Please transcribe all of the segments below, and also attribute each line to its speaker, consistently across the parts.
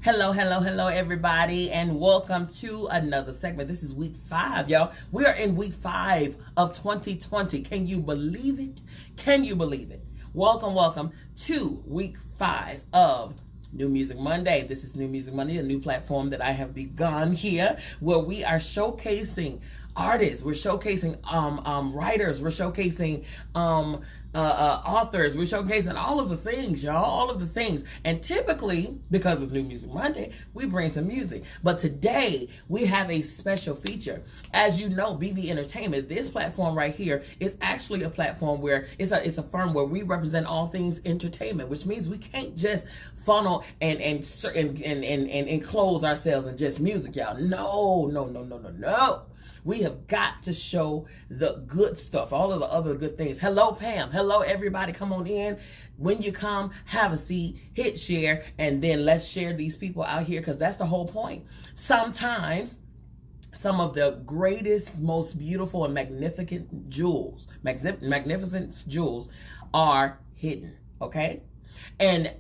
Speaker 1: Hello, hello, hello, everybody, and welcome to another segment. This is week 5, y'all. We are in week 5 of 2020. Can you believe it? Can you believe it? Welcome to week 5 of New Music Monday. This is New Music Monday, a new platform that I have begun here where we are showcasing artists, we're showcasing writers, we're showcasing authors, we're showcasing all of the things, y'all, all of the things. And typically, because it's New Music Monday, we bring some music. But today, we have a special feature. As you know, BV Entertainment, this platform right here is actually a platform where it's a firm where we represent all things entertainment, which means we can't just funnel and enclose ourselves in just music, y'all. No. We have got to show the good stuff, all of the other good things. Hello, Pam. Hello, everybody. Come on in. When you come, have a seat, hit share, and then let's share these people out here because that's the whole point. Sometimes some of the greatest, most beautiful, and magnificent jewels are hidden, okay? And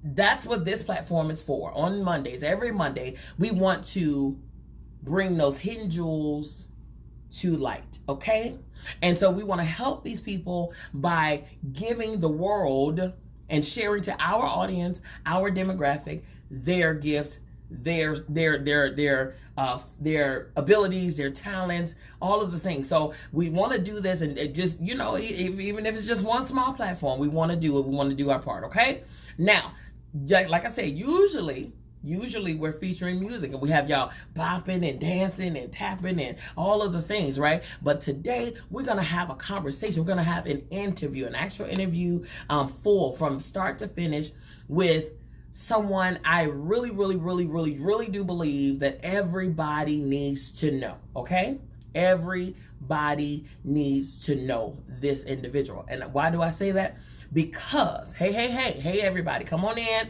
Speaker 1: that's what this platform is for. On Mondays, every Monday, we want to bring those hidden jewels to light, okay? And so we want to help these people by giving the world and sharing to our audience, our demographic, their gifts, their abilities, their talents, all of the things. So we want to do this, and it just, you know, even if it's just one small platform, we want to do it. We want to do our part, okay? Now, like I said, usually we're featuring music and we have y'all bopping and dancing and tapping and all of the things, right? But today we're going to have a conversation. We're going to have an interview, an actual interview, full from start to finish with someone I really do believe that everybody needs to know, okay? Everybody needs to know this individual. And why do I say that? Because, hey, everybody, come on in,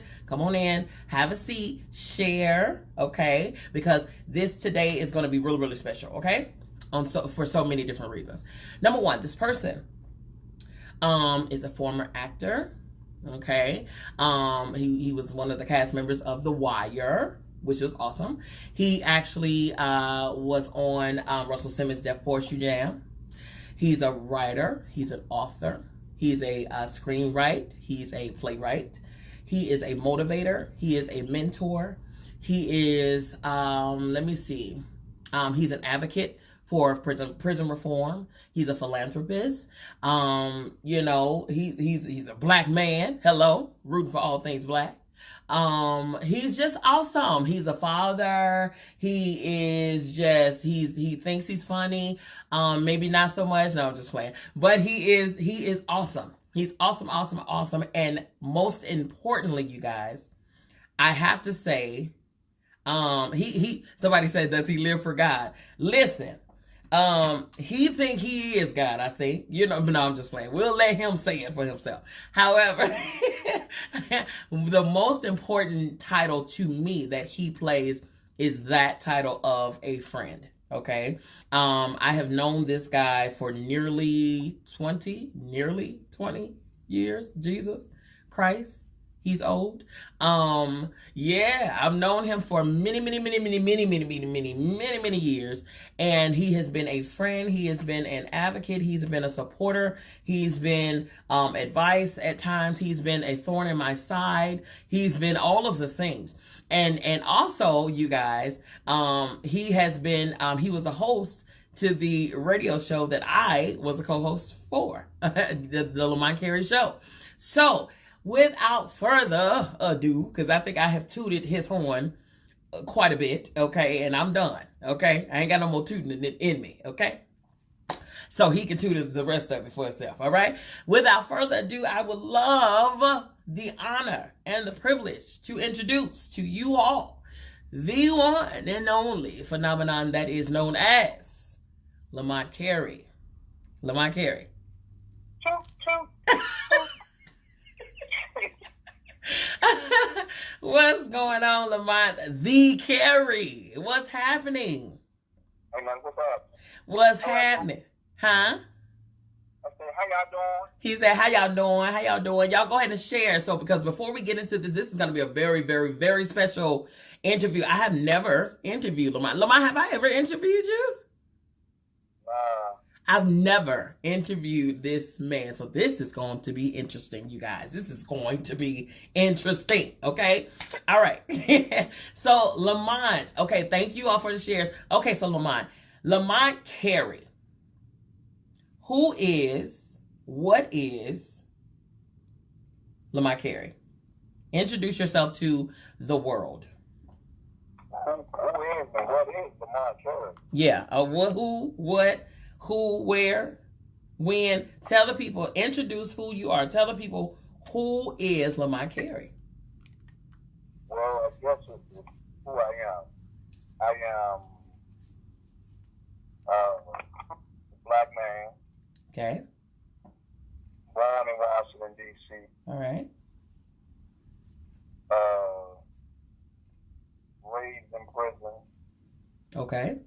Speaker 1: have a seat, share, okay? Because this today is going to be really special, okay? For so many different reasons. Number one, this person is a former actor, okay? He was one of the cast members of The Wire, which was awesome. He actually was on Russell Simmons' Deaf Poetry Jam. He's a writer, he's an author. He's a screenwriter. He's a playwright. He is a motivator. He is a mentor. He is, he's an advocate for prison reform. He's a philanthropist. He's a black man. Hello, rooting for all things black. He's just awesome. He's a father. He thinks he's funny. Maybe not so much. No, I'm just playing. But he is awesome. He's awesome. And most importantly, you guys, I have to say, somebody said, does he live for God? Listen, he think he is God, I think. No, I'm just playing. We'll let him say it for himself. However, the most important title to me that he plays is that title of a friend, okay? I have known this guy for nearly 20 years. Jesus Christ. He's old. I've known him for many years. And he has been a friend. He has been an advocate. He's been a supporter. He's been advice at times. He's been a thorn in my side. He's been all of the things. And also, you guys, he has been, he was a host to the radio show that I was a co-host for, the Lamont Carey show. So, without further ado, because I think I have tooted his horn quite a bit, okay, and I'm done, okay? I ain't got no more tooting in me, okay? So he can toot the rest of it for himself, all right? Without further ado, I would love the honor and the privilege to introduce to you all the one and only phenomenon that is known as Lamont Carey. Lamont Carey. What's going on, Lamont? The Carey. What's happening?
Speaker 2: Hey man, what's up?
Speaker 1: What's happening? Huh?
Speaker 2: I said, how y'all doing?
Speaker 1: He said, how y'all doing? How y'all doing? Y'all go ahead and share. So, because before we get into this is going to be a very, very, very special interview. I have never interviewed Lamont. Lamont, have I ever interviewed you? I've never interviewed this man. So this is going to be interesting, you guys. This is going to be interesting. Okay. All right. So Lamont. Okay. Thank you all for the shares. Okay. So Lamont Carey. What is Lamont Carey? Introduce yourself to the world.
Speaker 2: Who is and what is Lamont Carey?
Speaker 1: Yeah. Who, what, who, where, when. Tell the people, introduce who you are. Tell the people who is Lamont Carey.
Speaker 2: Well, I guess it's who I am. I am a black man.
Speaker 1: Okay.
Speaker 2: Born in Washington, D.C.
Speaker 1: All right.
Speaker 2: Raised in prison.
Speaker 1: Okay.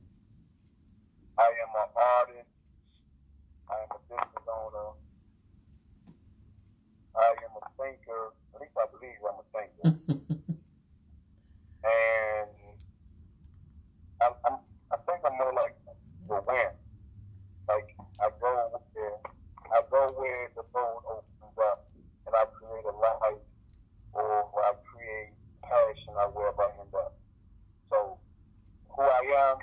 Speaker 2: I am an artist. I am a business owner. I am a thinker. At least I believe I'm a thinker. And I think I'm more like the wind. Like I go where the road opens up, and I create a life, or I create passion wherever I end up. So who I am,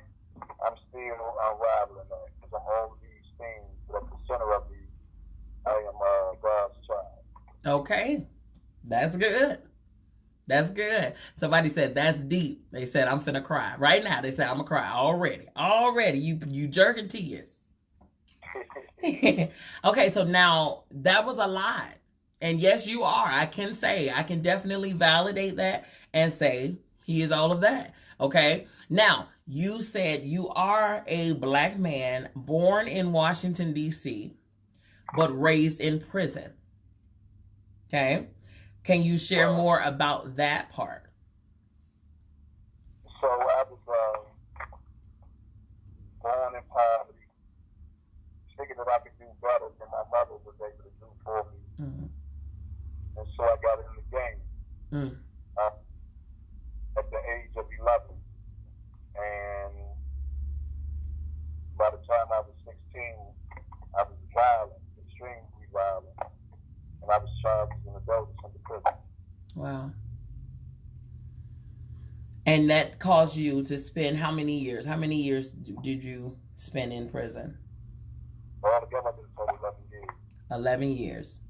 Speaker 2: I'm still unraveling that, because I'm all these things, but at the center of me, I am God's child.
Speaker 1: Okay. That's good. That's good. Somebody said that's deep. They said I'm finna cry. Right now they said I'm gonna cry already. Already. You jerking tears. Okay, so now that was a lot. And yes, you are. I can definitely validate that and say he is all of that. Okay. Now, you said you are a black man born in Washington, D.C., but raised in prison. Okay. Can you share more about that part?
Speaker 2: So I was born in poverty, thinking that I could do better than my mother was able to do for me.
Speaker 1: Mm-hmm.
Speaker 2: And so I got in the game at the age of 11. And by the time I was 16, I was violent, extremely violent. And I was charged as an adult in the prison.
Speaker 1: Wow. And that caused you to spend how many years? How many years did you spend in prison?
Speaker 2: Altogether, I did a total of 11 years.
Speaker 1: 11 years.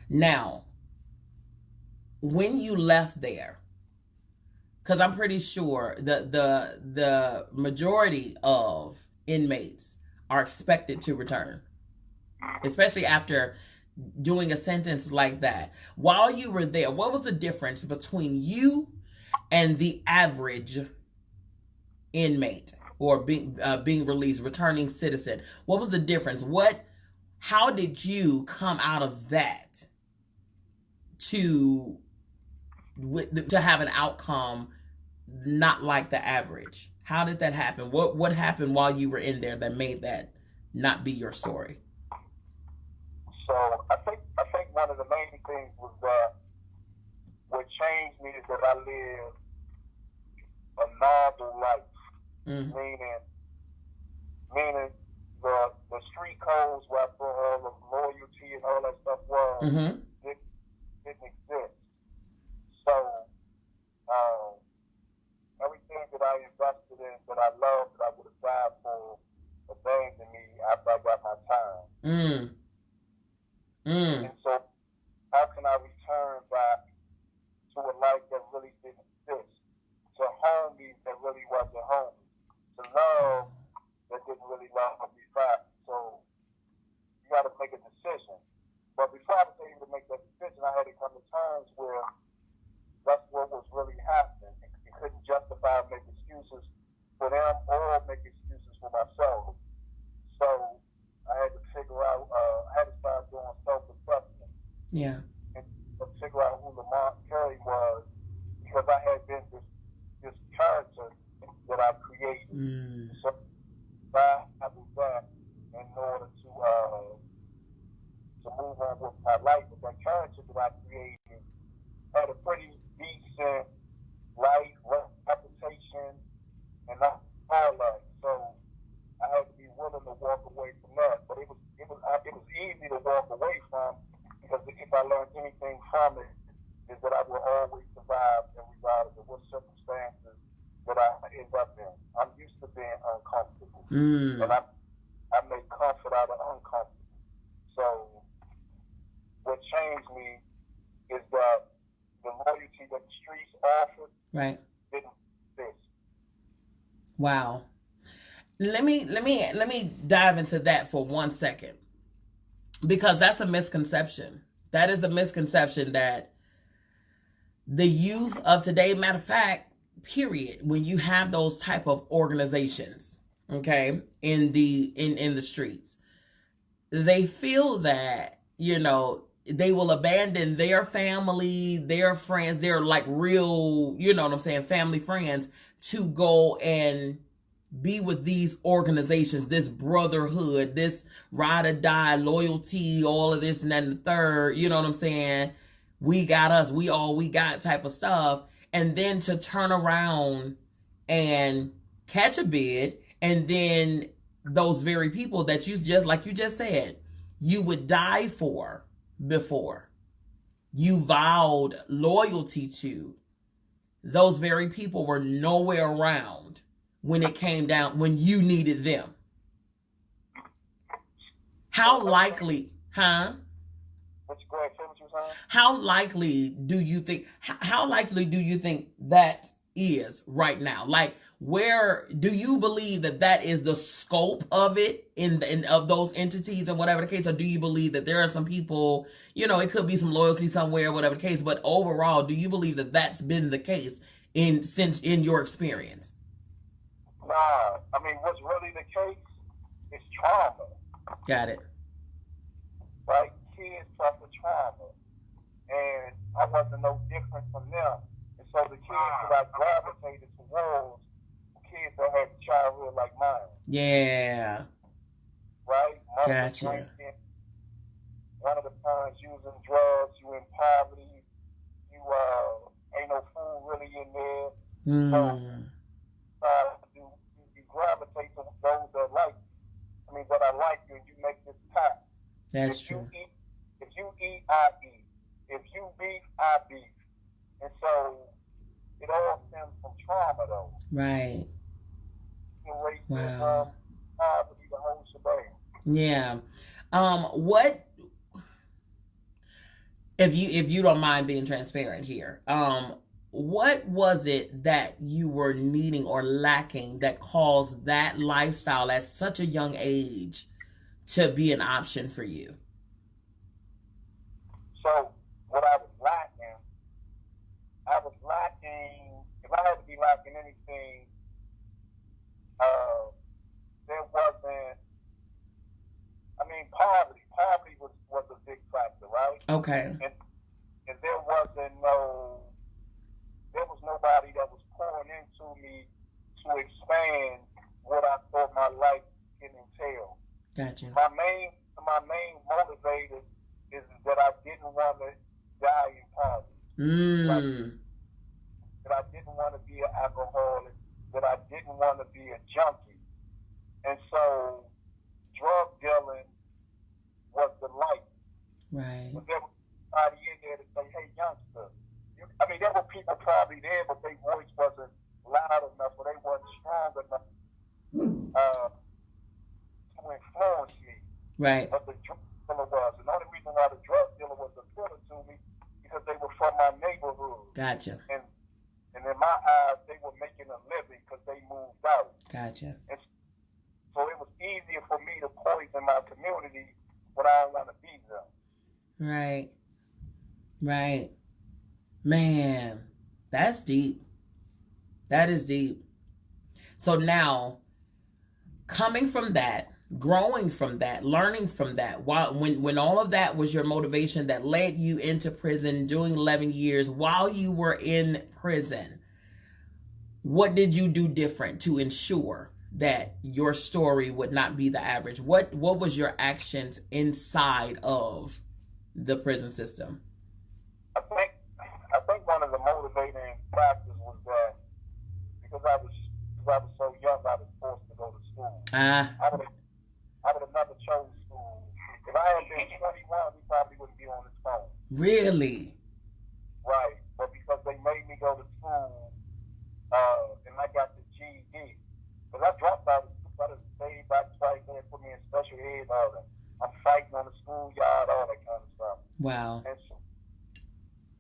Speaker 1: Now, when you left there, because I'm pretty sure the majority of inmates are expected to return, especially after doing a sentence like that. While you were there, what was the difference between you and the average inmate or being released, returning citizen? What was the difference? How did you come out of that to have an outcome not like the average? How did that happen? What happened while you were in there that made that not be your story?
Speaker 2: So I think one of the main things was that what changed me is that I lived a novel life.
Speaker 1: Mm-hmm.
Speaker 2: Meaning the street codes where I thought all the loyalty and all that stuff was didn't exist. So everything that I invested in, that I loved, that I would have died for, abandoned me after I got my time. And so how can I return back to a life that really didn't exist? To homies that really wasn't home. To love that didn't really love me back. So you got to make a decision. But before I was able to make that decision, I had to come to terms where that's what was really happening. You couldn't justify or make excuses for them or make excuses for myself. So I had to figure out, I had to start doing self-assessment.
Speaker 1: Yeah.
Speaker 2: And figure out who Lamont Carey was, because I had been this character that I created. So I was that in order to move on with my life. But that character that I created had a pretty decent life, reputation, and all that. So I had to be willing to walk away from that. But it was easy to walk away from, because if I learned anything from it, is that I will always survive regardless of what circumstances that I end up in. I'm used to being uncomfortable. And I make comfort out of uncomfortable. So what changed me is that the loyalty that the streets offered didn't exist.
Speaker 1: Wow. Let me dive into that for 1 second, because that's a misconception. That is the misconception that the youth of today, matter of fact, period, when you have those type of organizations, okay, in the streets, they feel that, you know, they will abandon their family, their friends, their like real, you know what I'm saying, family friends, to go and be with these organizations, this brotherhood, this ride or die loyalty, all of this and that and the third, you know what I'm saying? We got us, we all we got type of stuff. And then to turn around and catch a bid, and then those very people that you just, like you just said, you would die for before, you vowed loyalty to, those very people were nowhere around when it came down, when you needed them. How likely, huh? How likely do you think that is right now? Like, where do you believe that is the scope of it in of those entities or whatever the case? Or do you believe that there are some people, you know, it could be some loyalty somewhere, whatever the case, but overall, do you believe that that's been the case in your experience?
Speaker 2: Nah, I mean, what's really the case is trauma.
Speaker 1: Got it.
Speaker 2: Right? Kids suffer trauma. And I wasn't no different from them. And so the kids that I gravitated towards, kids that had a childhood like mine.
Speaker 1: Yeah.
Speaker 2: Right? Mother
Speaker 1: Gotcha.
Speaker 2: Drinking, one of the parents using drugs, you in poverty, you ain't no food really in there. So you gravitate to those that like you. I mean, that I like you, and you make this pact.
Speaker 1: That's true.
Speaker 2: If you eat, I eat. If you beef, I beef. And so it all stems from trauma, though.
Speaker 1: Right.
Speaker 2: Wow. Poverty, the whole shebang.
Speaker 1: Yeah. What, if you don't mind being transparent here, what was it that you were needing or lacking that caused that lifestyle at such a young age to be an option for you?
Speaker 2: So what I was lacking, if I had to be lacking anything, there wasn't, I mean, poverty was a big factor, right?
Speaker 1: Okay.
Speaker 2: And there was nobody that was pouring into me to expand what I thought my life can entail.
Speaker 1: Gotcha.
Speaker 2: My main motivator is that I didn't want to die in poverty. That I didn't want to be an alcoholic, that I didn't want to be a junkie. And so drug dealing was the light.
Speaker 1: Right.
Speaker 2: But there was somebody in there to say, hey, youngster. I mean, there were people probably there, but their voice wasn't loud enough, or they wasn't strong enough to influence me.
Speaker 1: Right.
Speaker 2: But the drug dealer was. And the only reason why the drug dealer was appealing to me, because they were from my neighborhood.
Speaker 1: Gotcha.
Speaker 2: And in my eyes, they were making a living because they moved out.
Speaker 1: Gotcha.
Speaker 2: And so it was easier for me to poison my community when I don't want to be them.
Speaker 1: Right. Right. Man, that's deep. That is deep. So now, coming from that, growing from that, learning from that, when all of that was your motivation that led you into prison, doing 11 years, while you were in prison, what did you do different to ensure that your story would not be the average? What was your actions inside of the prison system?
Speaker 2: I think one of the motivating factors was that because I was so young, I was forced to go to school. I would have never chose school. If I had been 21, we probably wouldn't be on this phone.
Speaker 1: Really?
Speaker 2: Right. But because they made me go to school, and I got the GED, because I dropped out of school, I stayed back twice, and they put me in special ed, all that. I'm fighting on the schoolyard, all that kind of stuff.
Speaker 1: Wow.
Speaker 2: And so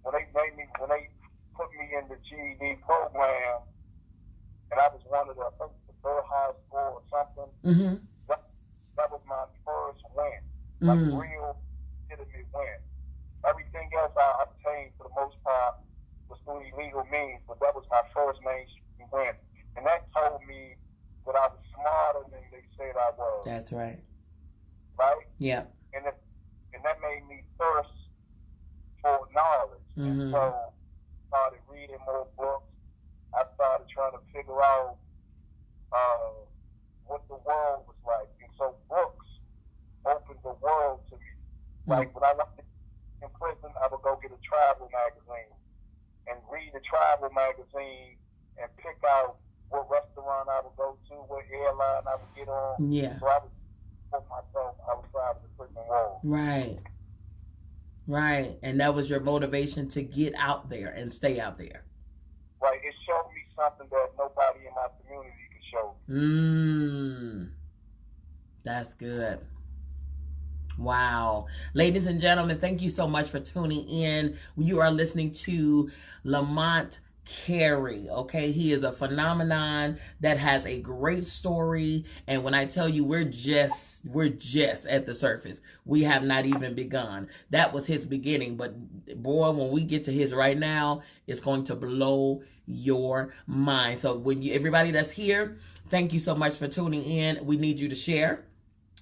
Speaker 2: when they put me in the GED program, and I was one of the third high score or something, that was my first win, like real legitimate win. Everything else I obtained for the most part was through illegal means, but that was my first mainstream win, and that told me that I was smarter than they said I was.
Speaker 1: That's right.
Speaker 2: Right?
Speaker 1: Yeah.
Speaker 2: And that made me thirst for knowledge. And so I started reading more books. I started trying to figure out what the world was like. And so books opened the world to me. Like when I left in prison, I would go get a travel magazine and read the travel magazine and pick out what restaurant I would go to, what airline I would get on.
Speaker 1: Yeah.
Speaker 2: So I would put myself outside of the prison wall.
Speaker 1: Right. Right. And that was your motivation to get out there and stay out there.
Speaker 2: Right. It showed me something that nobody in my community could show me.
Speaker 1: That's good. Wow. Ladies and gentlemen, thank you so much for tuning in. You are listening to Lamont Carey. Okay, he is a phenomenon that has a great story, and when I tell you we're just at the surface. We have not even begun. That was his beginning, but boy, when we get to his right now, it's going to blow your mind. So everybody that's here, thank you so much for tuning in. We need you to share,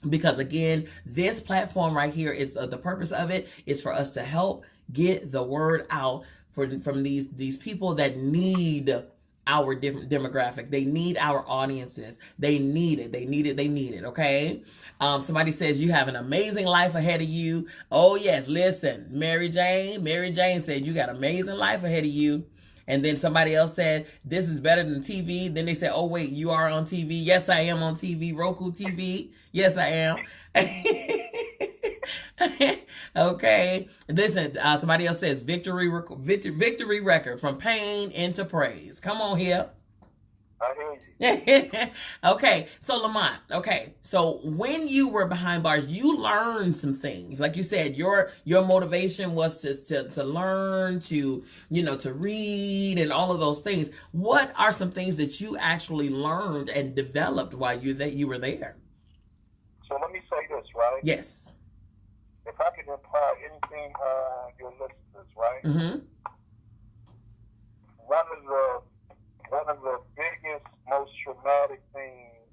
Speaker 1: because again, this platform right here is the purpose of it is for us to help get the word out from these people that need our different demographic. They need our audiences. They need it. Okay. Somebody says you have an amazing life ahead of you. Oh yes. Listen, Mary Jane said you got an amazing life ahead of you. And then somebody else said, this is better than TV. Then they said, oh wait, you are on TV. Yes, I am on TV. Roku TV. Yes, I am. Okay. Listen, somebody else says victory record from pain into praise. Come on here.
Speaker 2: I hear you.
Speaker 1: Okay. So Lamont, okay. So when you were behind bars, you learned some things. Like you said, your motivation was to learn, to read and all of those things. What are some things that you actually learned and developed while you were there?
Speaker 2: So let me say this, right?
Speaker 1: Yes.
Speaker 2: If I could impart anything on your listeners, right?
Speaker 1: Mm-hmm.
Speaker 2: One of the biggest, most traumatic things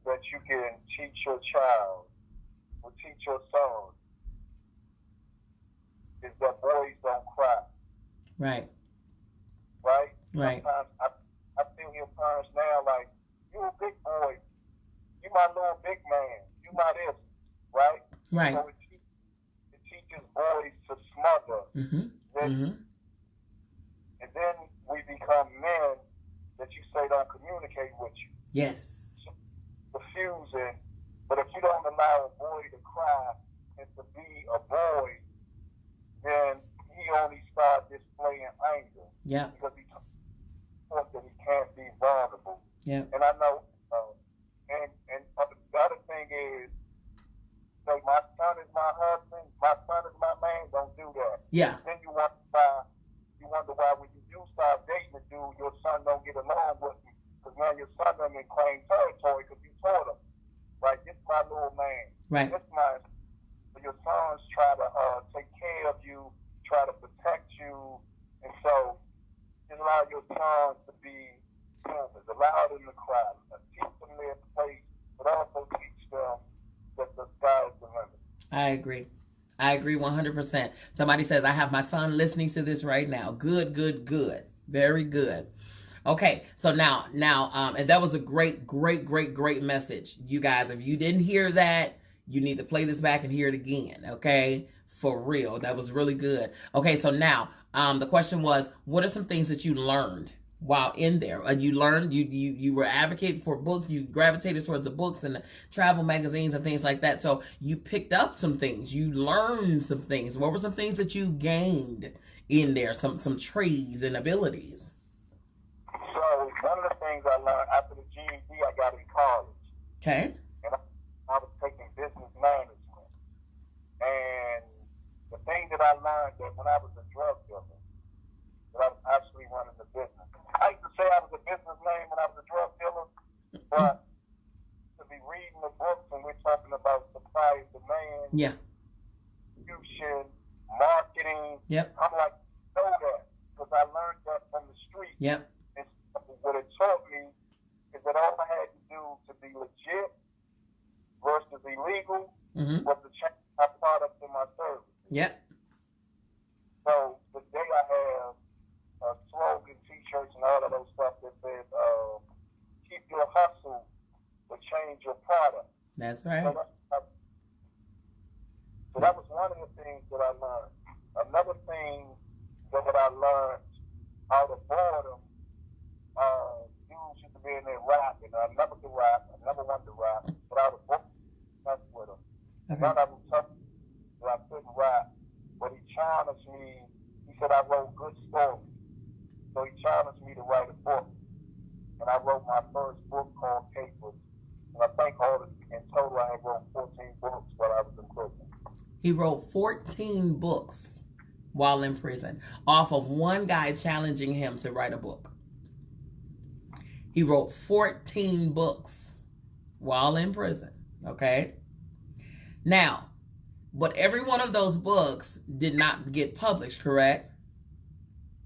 Speaker 2: that you can teach your child or teach your son is that boys don't cry.
Speaker 1: Right.
Speaker 2: Right?
Speaker 1: Right.
Speaker 2: Sometimes I still hear parents now like, you a big boy. You my little big man. You my this. Right?
Speaker 1: Right.
Speaker 2: So it teaches boys to smother.
Speaker 1: Mm-hmm.
Speaker 2: And then we become men that you say don't communicate with you.
Speaker 1: Yes.
Speaker 2: Refusing. But if you don't allow a boy to cry and to be a boy, then he only starts displaying anger.
Speaker 1: Yeah.
Speaker 2: Because he thought that he can't be vulnerable.
Speaker 1: Yeah.
Speaker 2: And I know, and the other thing is, say, my son is my husband, my son is my man, don't do that.
Speaker 1: Yeah.
Speaker 2: Then you wonder why when you do start dating a dude, your son don't get along with him. Because now your son done been claim territory because you told him, right, this is my little man.
Speaker 1: Right.
Speaker 2: This is my, but your sons try to take care of you, try to protect you. And so just allow your sons to be humans, allow them to cry, teach them their place, but also teach them that the sky is the limit.
Speaker 1: I agree 100%. Somebody says, I have my son listening to this right now. Good. Very good. Okay, so now, and that was a great message. You guys, if you didn't hear that, you need to play this back and hear it again, okay? For real. That was really good. Okay, so now the question was, what are some things that you learned while in there? You learned, you were advocating for books, you gravitated towards the books and the travel magazines and things like that. So you picked up some things, you learned some things. What were some things that you gained in there? Some trades and abilities.
Speaker 2: So one of the things I learned after the GED I got in college.
Speaker 1: Okay.
Speaker 2: And I was taking business management. And the thing that I learned that when I was a drug dealer, that I was actually running the business. I used to say I was a businessman when I was a drug dealer, but to be reading the books and we're talking about supply and demand, distribution, marketing, I'm like, know that, because I learned that from the street.
Speaker 1: Yep.
Speaker 2: And what it taught me is that all I had to do to be legit versus illegal was to change my product and my service.
Speaker 1: Yep.
Speaker 2: So today I have slogan T-shirts and all of those stuff that says, keep your hustle, but change your product.
Speaker 1: That's right.
Speaker 2: So that was one of the things that I learned. Another thing that I learned out of boredom, dudes used to be in there rapping. I never could rap. I never wanted to rap. But out of boredom, that's with them. None of them tough that I couldn't rap. But he challenged me. He said I wrote good stories. So he challenged me to write a book. And I wrote my first book called Papers. And I think in total I had wrote 14 books while I was in prison.
Speaker 1: He wrote 14 books while in prison off of one guy challenging him to write a book. He wrote 14 books while in prison, okay? Now, but every one of those books did not get published, correct?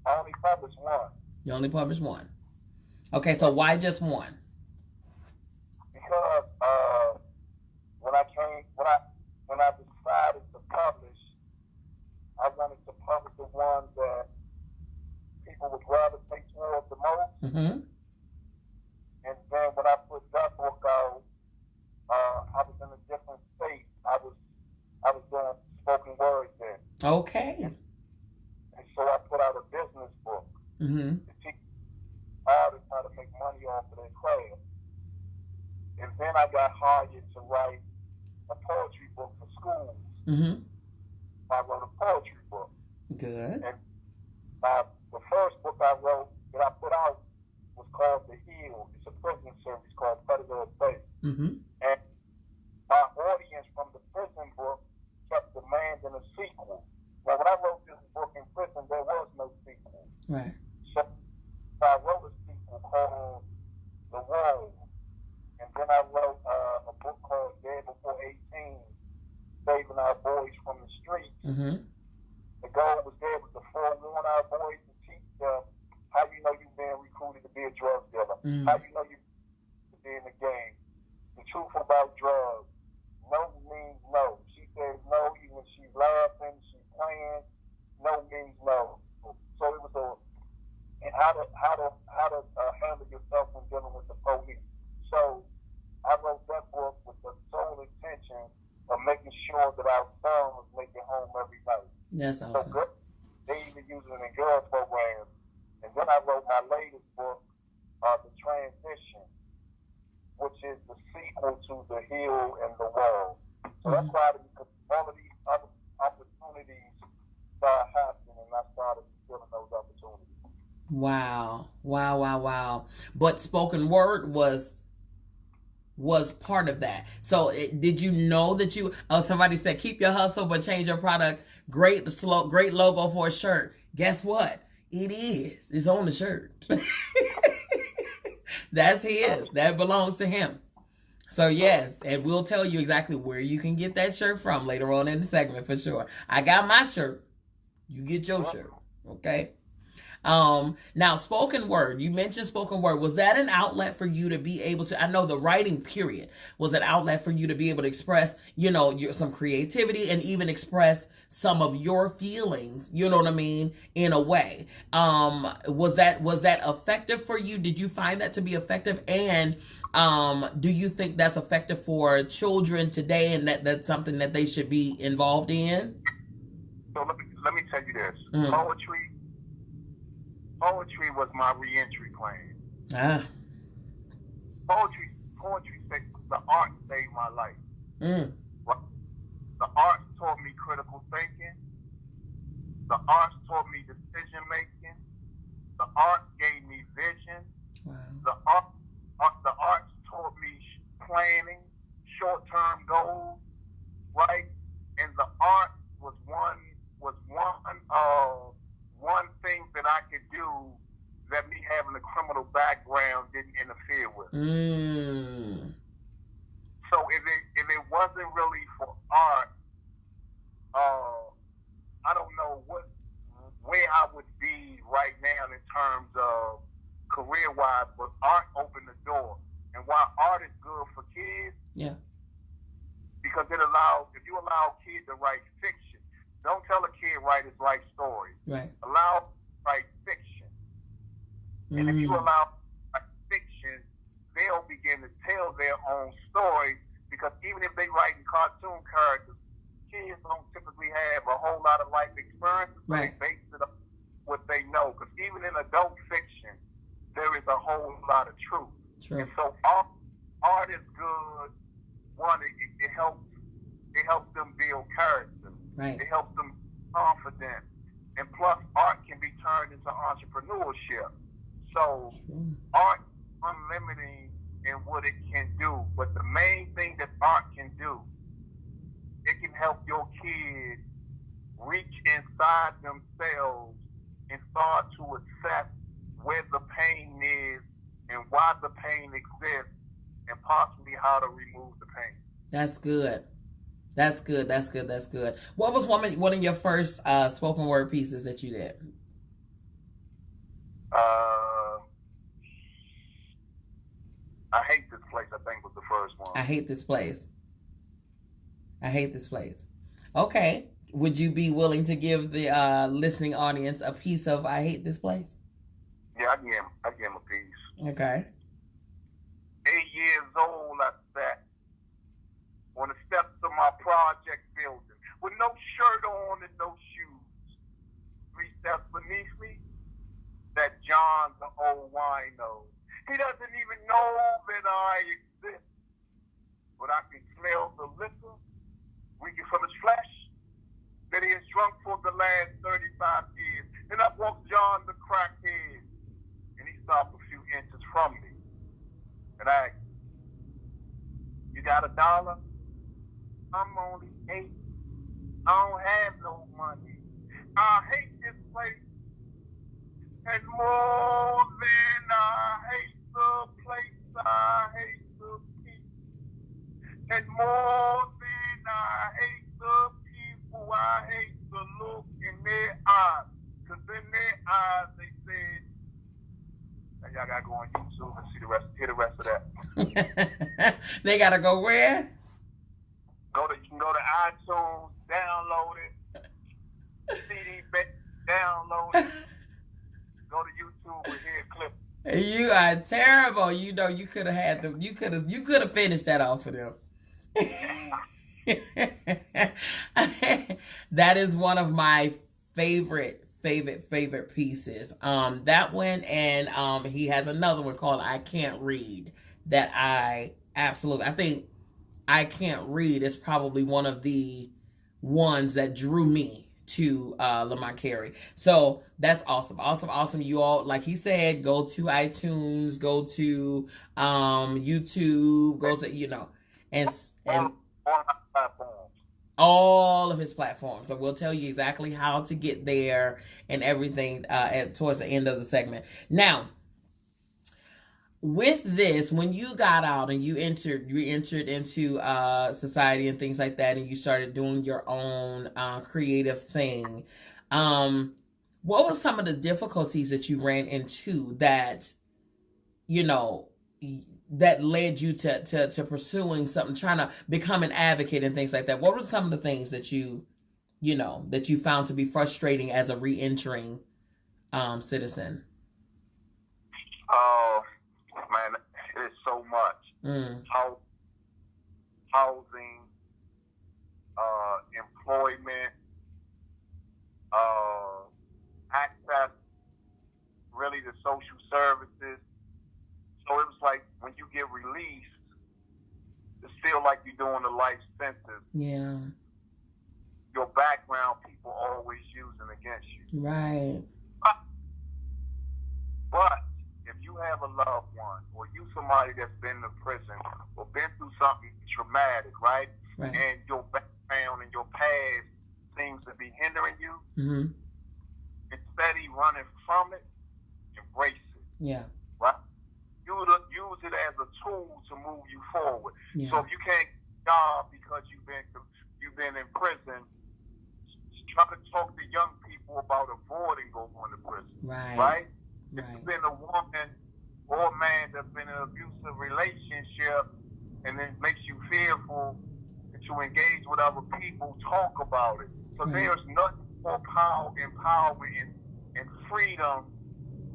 Speaker 2: I only published one.
Speaker 1: You only published one. Okay, so why just one?
Speaker 2: Because when I decided to publish, I wanted to publish the ones that people would gravitate towards the most.
Speaker 1: Mm-hmm.
Speaker 2: And then when I put that book out, I was in a different state. I was doing spoken word then.
Speaker 1: Okay.
Speaker 2: And so I put out a business book to teach artists how to make money off of their craft. And then I got hired to write a poetry book for schools.
Speaker 1: Mm-hmm.
Speaker 2: I wrote a poetry book.
Speaker 1: Good.
Speaker 2: And the first book I wrote that I put out was called The Heal. It's a prison series called Predator of Faith.
Speaker 1: Mm-hmm.
Speaker 2: And my audience from the prison book kept demanding a sequel. Now, when I wrote this book in prison, there was no sequel.
Speaker 1: Right.
Speaker 2: So I wrote a sequel called The Wall. And then I wrote a book called Dead Before 18, Saving Our Boys from the Streets.
Speaker 1: Mm-hmm.
Speaker 2: The goal was there was to forewarn our boys and teach them how you know you've been recruited to be a drug dealer, how you know you to be in the game, the truth about drugs. No means no. She says no, even she's laughing, she's playing. No means no. So it was and how to handle yourself when dealing with the police. So I wrote that book with the sole intention of making sure that our sons make it home every night.
Speaker 1: That's awesome.
Speaker 2: So they even use it in girl programs. And then I wrote my latest book, The Transition, which is the sequel to The Hill and The Wall. So that's why all of these other opportunities started happening, and I started fulfilling those opportunities.
Speaker 1: Wow. But spoken word was part of that. So did you know that somebody said, keep your hustle, but change your product. Great logo for a shirt. Guess what? It is. It's on the shirt. That's his. That belongs to him. So yes, and we'll tell you exactly where you can get that shirt from later on in the segment for sure. I got my shirt. You get your shirt. Okay. Now, spoken word, you mentioned spoken word. Was that an outlet for you to be able to, I know the writing period was an outlet for you to be able to express, some creativity and even express some of your feelings, you know what I mean, in a way. Was that effective for you? Did you find that to be effective? And, do you think that's effective for children today and that's something that they should be involved in?
Speaker 2: So let me tell you this.
Speaker 1: Mm.
Speaker 2: Poetry was my re-entry plan.
Speaker 1: Ah.
Speaker 2: Poetry the art saved my life.
Speaker 1: Mm.
Speaker 2: The art taught me critical thinking. The art taught me decision making. The art gave me vision.
Speaker 1: Wow.
Speaker 2: The arts taught me planning, short-term goals, right? And the art was one thing that I could do that me having a criminal background didn't interfere with.
Speaker 1: Mm.
Speaker 2: So if it wasn't really for art, I don't know where I would be right now in terms of career-wise, but art opened the door. And while art is good for kids,
Speaker 1: yeah,
Speaker 2: because if you allow kids to write fiction, don't tell a kid write his life story.
Speaker 1: right.
Speaker 2: Allow write fiction.
Speaker 1: Mm.
Speaker 2: And if you allow fiction, they'll begin to tell their own story, because even if they write in cartoon characters, kids don't typically have a whole lot of life experiences.
Speaker 1: Right.
Speaker 2: They base it on what they know. Because even in adult fiction, there is a whole lot of truth.
Speaker 1: True.
Speaker 2: And so art is good. One, it helps them build character.
Speaker 1: Right.
Speaker 2: It helps them be confident. And plus, art can be turned into entrepreneurship. So art is unlimited in what it can do. But the main thing that art can do, it can help your kids reach inside themselves and start to assess where the pain is and why the pain exists, and possibly how to remove the pain.
Speaker 1: That's good. That's good. That's good. That's good. What was one of your first spoken word pieces that you did?
Speaker 2: I Hate This Place, I think, was the first one.
Speaker 1: I Hate This Place. I Hate This Place. Okay. Would you be willing to give the listening audience a piece of I Hate This Place?
Speaker 2: Yeah, I give him a piece.
Speaker 1: Okay.
Speaker 2: 8 years old, I sat on the steps of my project building with no shirt on and no shoes. 3 steps beneath me, that John the old wino. He doesn't even know that I exist, but I can smell the liquor reeking from his flesh that he has drunk for the last 35 years. And I walked John the crackhead, and he stopped a few inches from me. And I asked, "You got $1?" "I'm only 8. I don't have no money. I hate this place. And more than I hate the place, I hate the people. And more than I hate the people, I hate the look in their eyes. Because in their eyes, they said," and y'all gotta go on YouTube and hear the rest of that.
Speaker 1: They gotta go where?
Speaker 2: You can go to iTunes, download it. CD, download it. Go to YouTube and hear a clip.
Speaker 1: You are terrible. You know you could have had them. You could have finished that off for them. That is one of my favorite pieces. That one, and he has another one called I Can't Read that I think I Can't Read is probably one of the ones that drew me to Lamont Carey. So that's awesome. You all, like he said, go to iTunes, go to YouTube, go to, and all of his platforms. So we'll tell you exactly how to get there and everything towards the end of the segment. Now, with this, when you got out and you entered into society and things like that, and you started doing your own creative thing, what were some of the difficulties that you ran into that, that led you to pursuing something, trying to become an advocate and things like that? What were some of the things that you found to be frustrating as a re-entering citizen?
Speaker 2: Man, it is so much. Housing, employment, social services. So it was like when you get released, it's still like you're doing a life sentence.
Speaker 1: Yeah.
Speaker 2: Your background, people always using against you.
Speaker 1: Right.
Speaker 2: But if you have a loved one, or you somebody that's been in prison or been through something traumatic, right?
Speaker 1: Right.
Speaker 2: And your background and your past seems to be hindering you, instead of running from it, embrace it.
Speaker 1: Yeah.
Speaker 2: Right? Use it as a tool to move you forward.
Speaker 1: Yeah.
Speaker 2: So if you can't get a job because you've been in prison, try to talk to young people about avoiding going to prison.
Speaker 1: Right.
Speaker 2: Right? If you've been a woman or a man that's been in an abusive relationship and it makes you fearful to engage with other people, talk about it. So there's nothing more empowering and freedom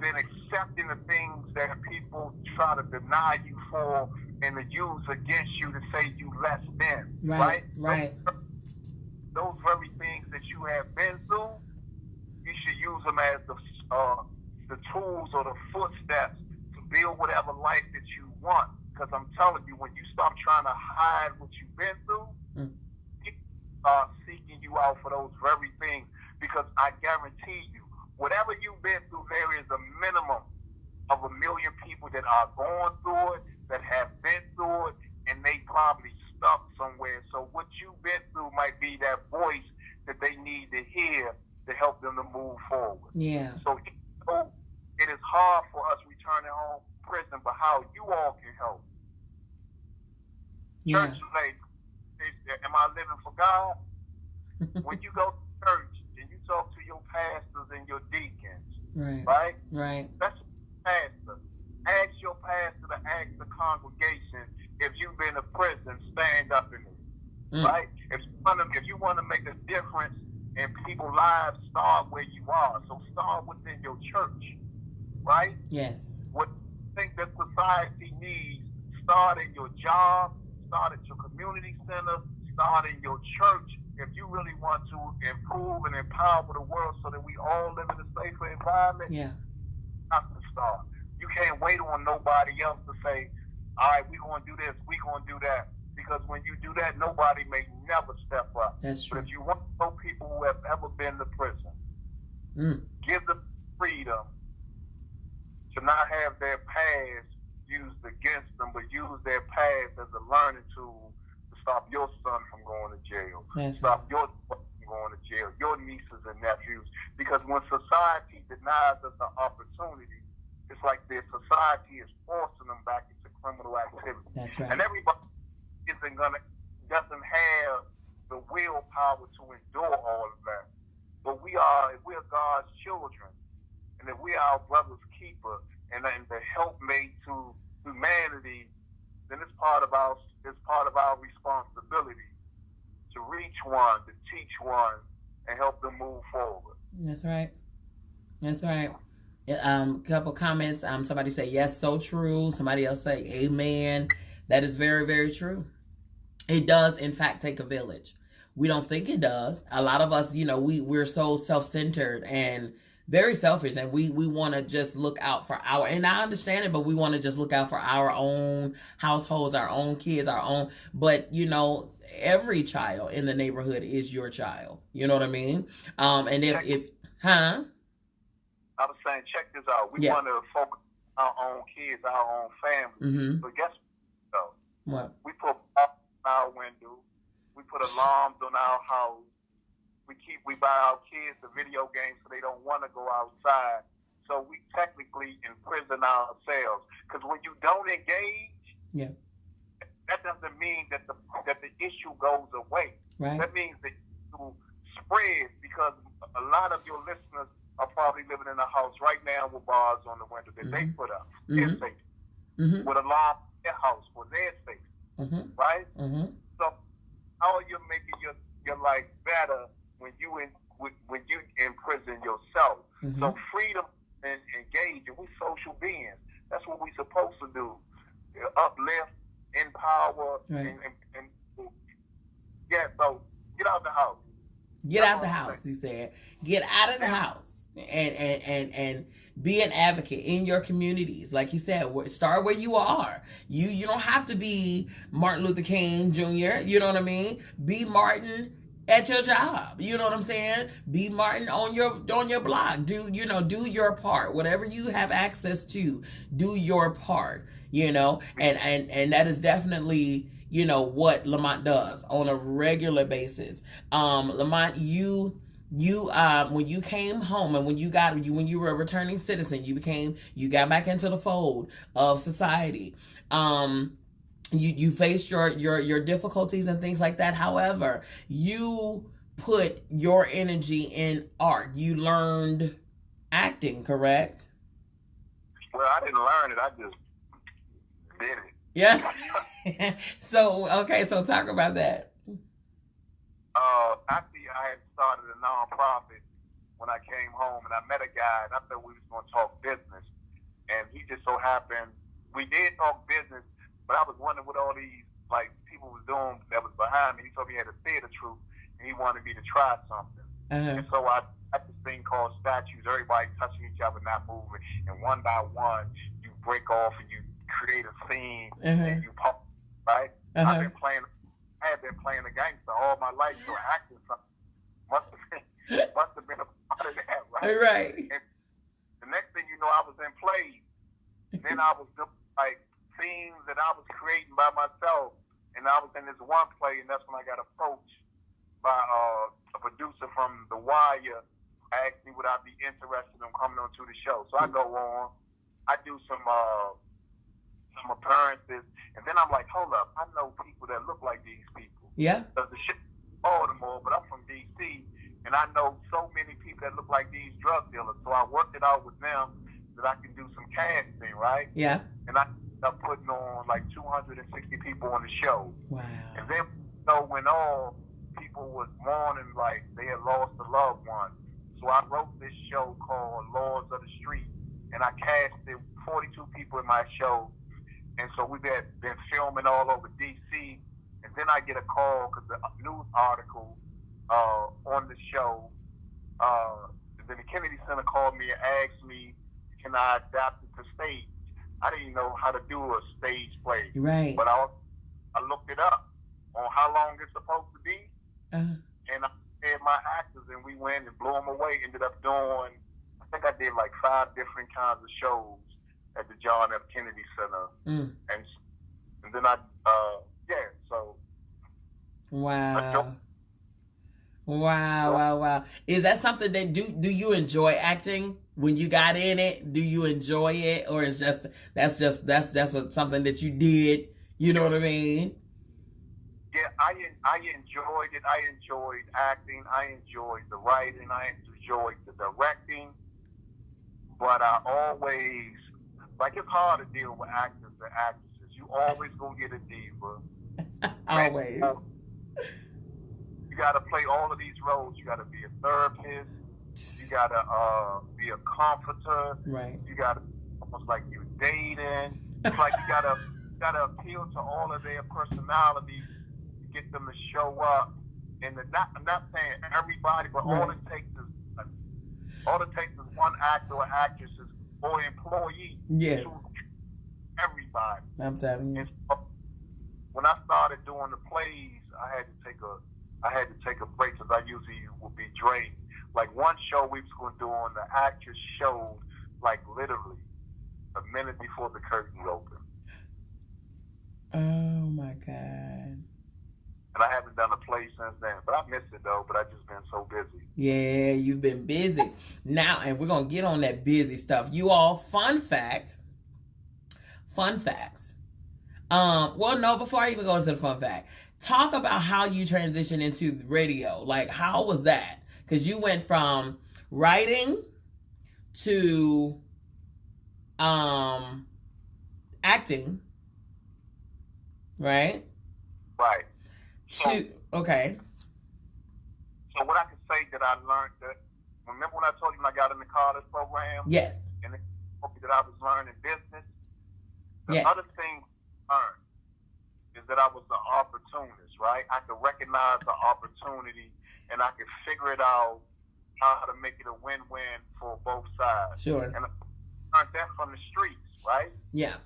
Speaker 2: than accepting the things that people try to deny you for and to use against you to say you less than. Right? Those very things that you have been through, you should use them as the tools or the footsteps to build whatever life that you want. Because I'm telling you, when you stop trying to hide what you've been through, people are seeking you out for those very things. Because I guarantee you, whatever you've been through, there is a minimum of 1 million people that are going through it, that have been through it, and they probably stuck somewhere. So what you've been through might be that voice that they need to hear to help them to move forward.
Speaker 1: Yeah.
Speaker 2: So it is hard for us returning home from prison, but how you all can help.
Speaker 1: Yeah.
Speaker 2: Church lady, am I living for God? When you go to church and you talk to your pastors and your deacons, right? That's pastor. Ask your pastor to ask the congregation, if you've been to prison, stand up in it, right? If you want to make a difference in people's lives, start where you are. So start within your church, right?
Speaker 1: Yes.
Speaker 2: What you think that society needs, start in your job, start at your community center, start in your church. If you really want to improve and empower the world so that we all live in a safer environment, you have to start. You can't wait on nobody else to say, all right, we're going to do this, we're going to do that. Because when you do that, nobody may never step up.
Speaker 1: That's true.
Speaker 2: But if you want to know people who have ever been to prison, give them freedom to not have their past used against them, but use their past as a learning tool to stop your son from going to jail, stop your son from going to jail, your nieces and nephews. Because when society denies us an opportunity, it's like their society is forcing them back into criminal activity.
Speaker 1: That's right.
Speaker 2: And everybody doesn't have the willpower to endure all of that. But if we are God's children, and if we are our brother's keeper and the helpmate to humanity, then it's part of our responsibility to reach one, to teach one, and help them move forward.
Speaker 1: That's right. Couple comments. Somebody say yes, so true. Somebody else say amen. That is very, very true. It does, in fact, take a village. We don't think it does. A lot of us, we're so self-centered and very selfish, and we want to just look out for and I understand it, but we want to just look out for our own households, our own kids, but every child in the neighborhood is your child. You know what I mean? And
Speaker 2: I was saying, check this out. We want to focus on our own kids, our own family. But guess what? We put up our window. We put alarms on our house. We buy our kids the video games so they don't want to go outside. So we technically imprison ourselves. Because when you don't engage, that doesn't mean that the issue goes away.
Speaker 1: Right.
Speaker 2: That means that you spread, because a lot of your listeners are probably living in a house right now with bars on the window that they put up, their safety, with alarm in their house for their safety, right? So how are you making your life better when you imprison yourself? So freedom and engaging. We social beings. That's what we're supposed to do. Uplift, empower, and so get out the house.
Speaker 1: Get out the house, he said. Get out of the house. And Be an advocate in your communities. Like you said, start where you are. You don't have to be Martin Luther King Jr. You know what I mean? Be Martin at your job. You know what I'm saying? Be Martin on your block. Do your part. Whatever you have access to, do your part. And that is definitely what Lamont does on a regular basis. Lamont, you when you came home and when you were a returning citizen, you got back into the fold of society. You faced your difficulties and things like that. However, you put your energy in art. You learned acting, correct?
Speaker 2: Well, I didn't learn it. I just did it.
Speaker 1: Yeah. So talk about that.
Speaker 2: Actually, I had started a nonprofit when I came home, and I met a guy, and I thought we was going to talk business. And he just so happened, we did talk business, but I was wondering what all these people was doing that was behind me. He told me he had a theater troupe, and he wanted me to try something. And so I had this thing called statues, everybody touching each other, not moving, and one by one, you break off and you create a scene, and you pop, right? I had been playing a gangster all my life, so acting must have been a part of that, right?
Speaker 1: Right.
Speaker 2: And the next thing you know, I was in plays. Then I was doing scenes that I was creating by myself, and I was in this one play, and that's when I got approached by a producer from The Wire. Asked me would I be interested in coming on to the show. So I go on, I do some appearances, and then I'm like, hold up, I know people that look like these people.
Speaker 1: Yeah.
Speaker 2: Because the shit is Baltimore, but I'm from D.C., and I know so many people that look like these drug dealers. So I worked it out with them that I can do some casting, right?
Speaker 1: Yeah.
Speaker 2: And I ended up putting on 260 people on the show.
Speaker 1: Wow.
Speaker 2: And then when all people was mourning they had lost a loved one. So I wrote this show called Lords of the Street, and I casted 42 people in my show. And so we've been filming all over D.C., and then I get a call because the news article on the show, then the Kennedy Center called me and asked me, can I adapt it to stage? I didn't even know how to do a stage play.
Speaker 1: Right.
Speaker 2: But I looked it up on how long it's supposed to be, and I had my actors, and we went and blew them away. Ended up doing, I think I did 5 different kinds of shows at the John F. Kennedy Center, and then so.
Speaker 1: Wow. Is that something that do you enjoy acting when you got in it? Do you enjoy it, or is that's something that you did? You know what I mean?
Speaker 2: Yeah, I enjoyed it. I enjoyed acting. I enjoyed the writing. I enjoyed the directing. But I always, it's hard to deal with actors and actresses. You always gonna get a diva.
Speaker 1: Always.
Speaker 2: You gotta play all of these roles. You gotta be a therapist. You gotta be a comforter.
Speaker 1: Right.
Speaker 2: You gotta almost like you dating. It's like you gotta appeal to all of their personalities, get them to show up. And I'm not saying everybody, but all it takes is one actor or actress or employee to everybody.
Speaker 1: I'm telling you.
Speaker 2: And so when I started doing the plays, I had to take a break because I usually would be drained. One show we was going to do on, the actress showed literally a minute before the curtain opened.
Speaker 1: Oh my God.
Speaker 2: And I haven't done a play since then. But I miss it though, but I've just been so busy.
Speaker 1: Yeah, you've been busy. Now, and we're going to get on that busy stuff. You all, fun facts. Well, no, before I even go into the fun fact, talk about how you transitioned into radio. How was that? Because you went from writing to acting, right?
Speaker 2: Right.
Speaker 1: Okay.
Speaker 2: So what I can say that I learned remember when I told you when I got in the college program?
Speaker 1: Yes.
Speaker 2: And that I was learning business? The other thing I learned is that I was the opportunist, right? I could recognize the opportunity and I could figure it out how to make it a win-win for both sides.
Speaker 1: Sure.
Speaker 2: And I learned that from the streets, right?
Speaker 1: Yeah.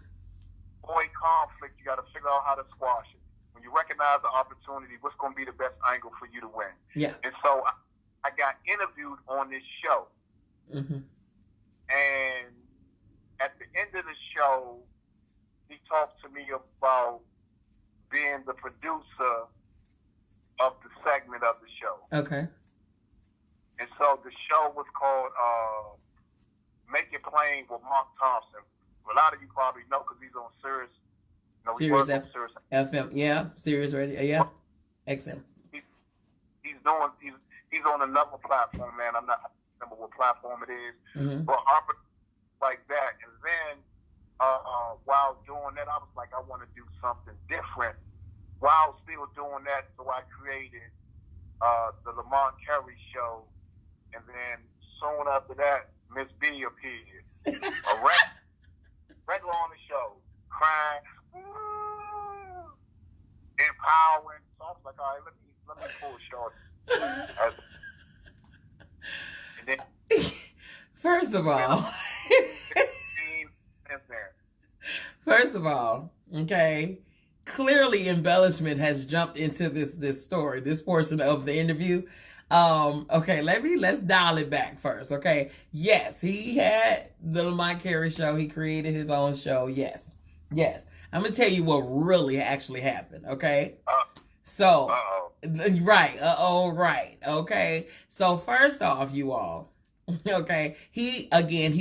Speaker 2: Avoid conflict. You got to figure out how to squash it. When you recognize the opportunity, what's going to be the best angle for you to win?
Speaker 1: Yeah.
Speaker 2: And so I got interviewed on this show.
Speaker 1: Mm-hmm.
Speaker 2: And at the end of the show, he talked to me about being the producer of the segment of the show.
Speaker 1: Okay.
Speaker 2: And so the show was called Make It Plain with Mark Thompson. A lot of you probably know because he's on Sirius.
Speaker 1: Sirius FM. Yeah. Sirius Radio. Yeah. XM.
Speaker 2: He's on another platform, man. I'm not remember what platform it is.
Speaker 1: Mm-hmm.
Speaker 2: But like that. And then while doing that, I was like, I want to do something different. While still doing that, so I created the Lamont Carey show. And then soon after that, MzBee appeared. A regular on the show, crying, empowering. So I was like, all right, let me pull short. And then,
Speaker 1: first of all, okay, clearly embellishment has jumped into this story, this portion of the interview. Okay, let's dial it back first. Okay. Yes, he had the Lamont Carey show. He created his own show. Yes. I'm gonna tell you what really actually happened. Okay. So, right. Right. Okay. So first off, you all, okay, he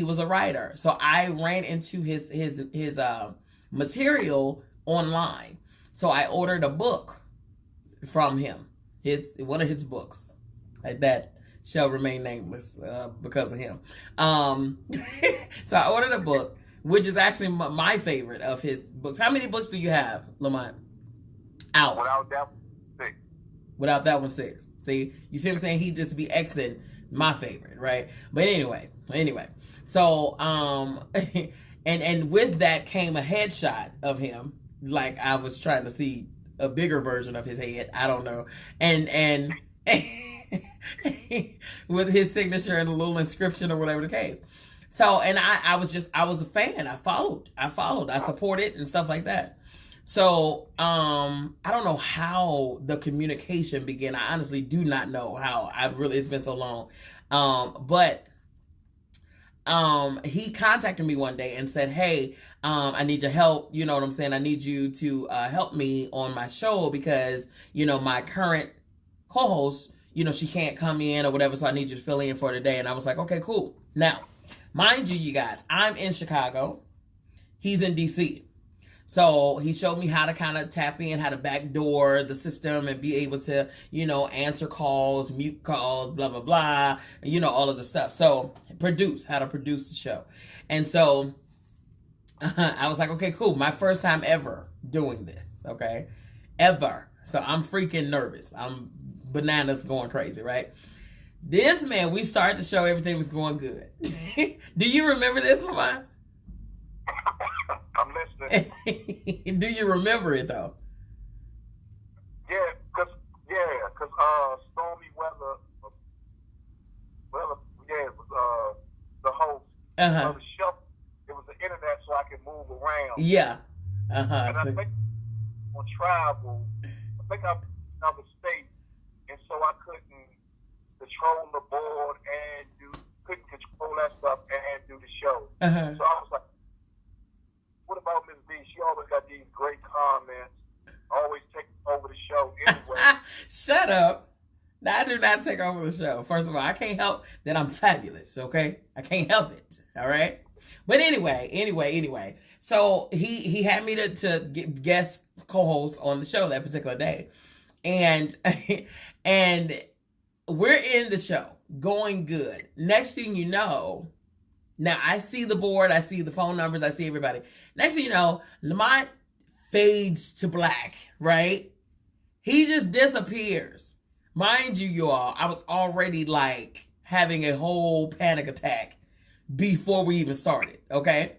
Speaker 1: was a writer. So I ran into his material online. So I ordered a book from him. One of his books. That shall remain nameless because of him. So I ordered a book, which is actually my favorite of his books. How many books do you have, Lamont? Out.
Speaker 2: Without that, 6.
Speaker 1: Without that one, 6. See, you see what I'm saying? He just be Xing my favorite, right? But anyway. So, and with that came a headshot of him. Like I was trying to see a bigger version of his head. I don't know. And with his signature and a little inscription or whatever the case. So, and I was a fan. I followed, I supported and stuff like that. So, I don't know how the communication began. I honestly do not know how. It's been so long. But he contacted me one day and said, hey, I need your help. You know what I'm saying? I need you to help me on my show because, my current co-host, she can't come in or whatever, so I need you to fill in for today. And I was like, okay, cool. Now, mind you guys, I'm in Chicago. He's in D.C. So he showed me how to kind of tap in, how to backdoor the system and be able to, answer calls, mute calls, blah, blah, blah, all of the stuff. So how to produce the show. And so I was like, okay, cool. My first time ever doing this, okay? Ever. So I'm freaking nervous. I'm bananas going crazy, right? This man, we started the show, everything was going good. Do you remember this, Lamont?
Speaker 2: I'm listening.
Speaker 1: Do you remember it though?
Speaker 2: Yeah, cause stormy weather. It was the host of the show. It was the internet, so I could move around.
Speaker 1: Yeah.
Speaker 2: And I think on travel, I think I'm out of state, and so I couldn't control the board and couldn't control that stuff and do the show. So I was like, what about MzBee? She always got these great comments, always taking over the show anyway.
Speaker 1: Shut up. Now, I do not take over the show. First of all, I can't help that I'm fabulous, okay? I can't help it, all right? But anyway. So he had me to get guest co-host on the show that particular day. And we're in the show, going good. Next thing you know, now I see the board, I see the phone numbers, I see everybody. Next thing you know, Lamont fades to black, right? He just disappears. Mind you all, I was already like having a whole panic attack before we even started, okay?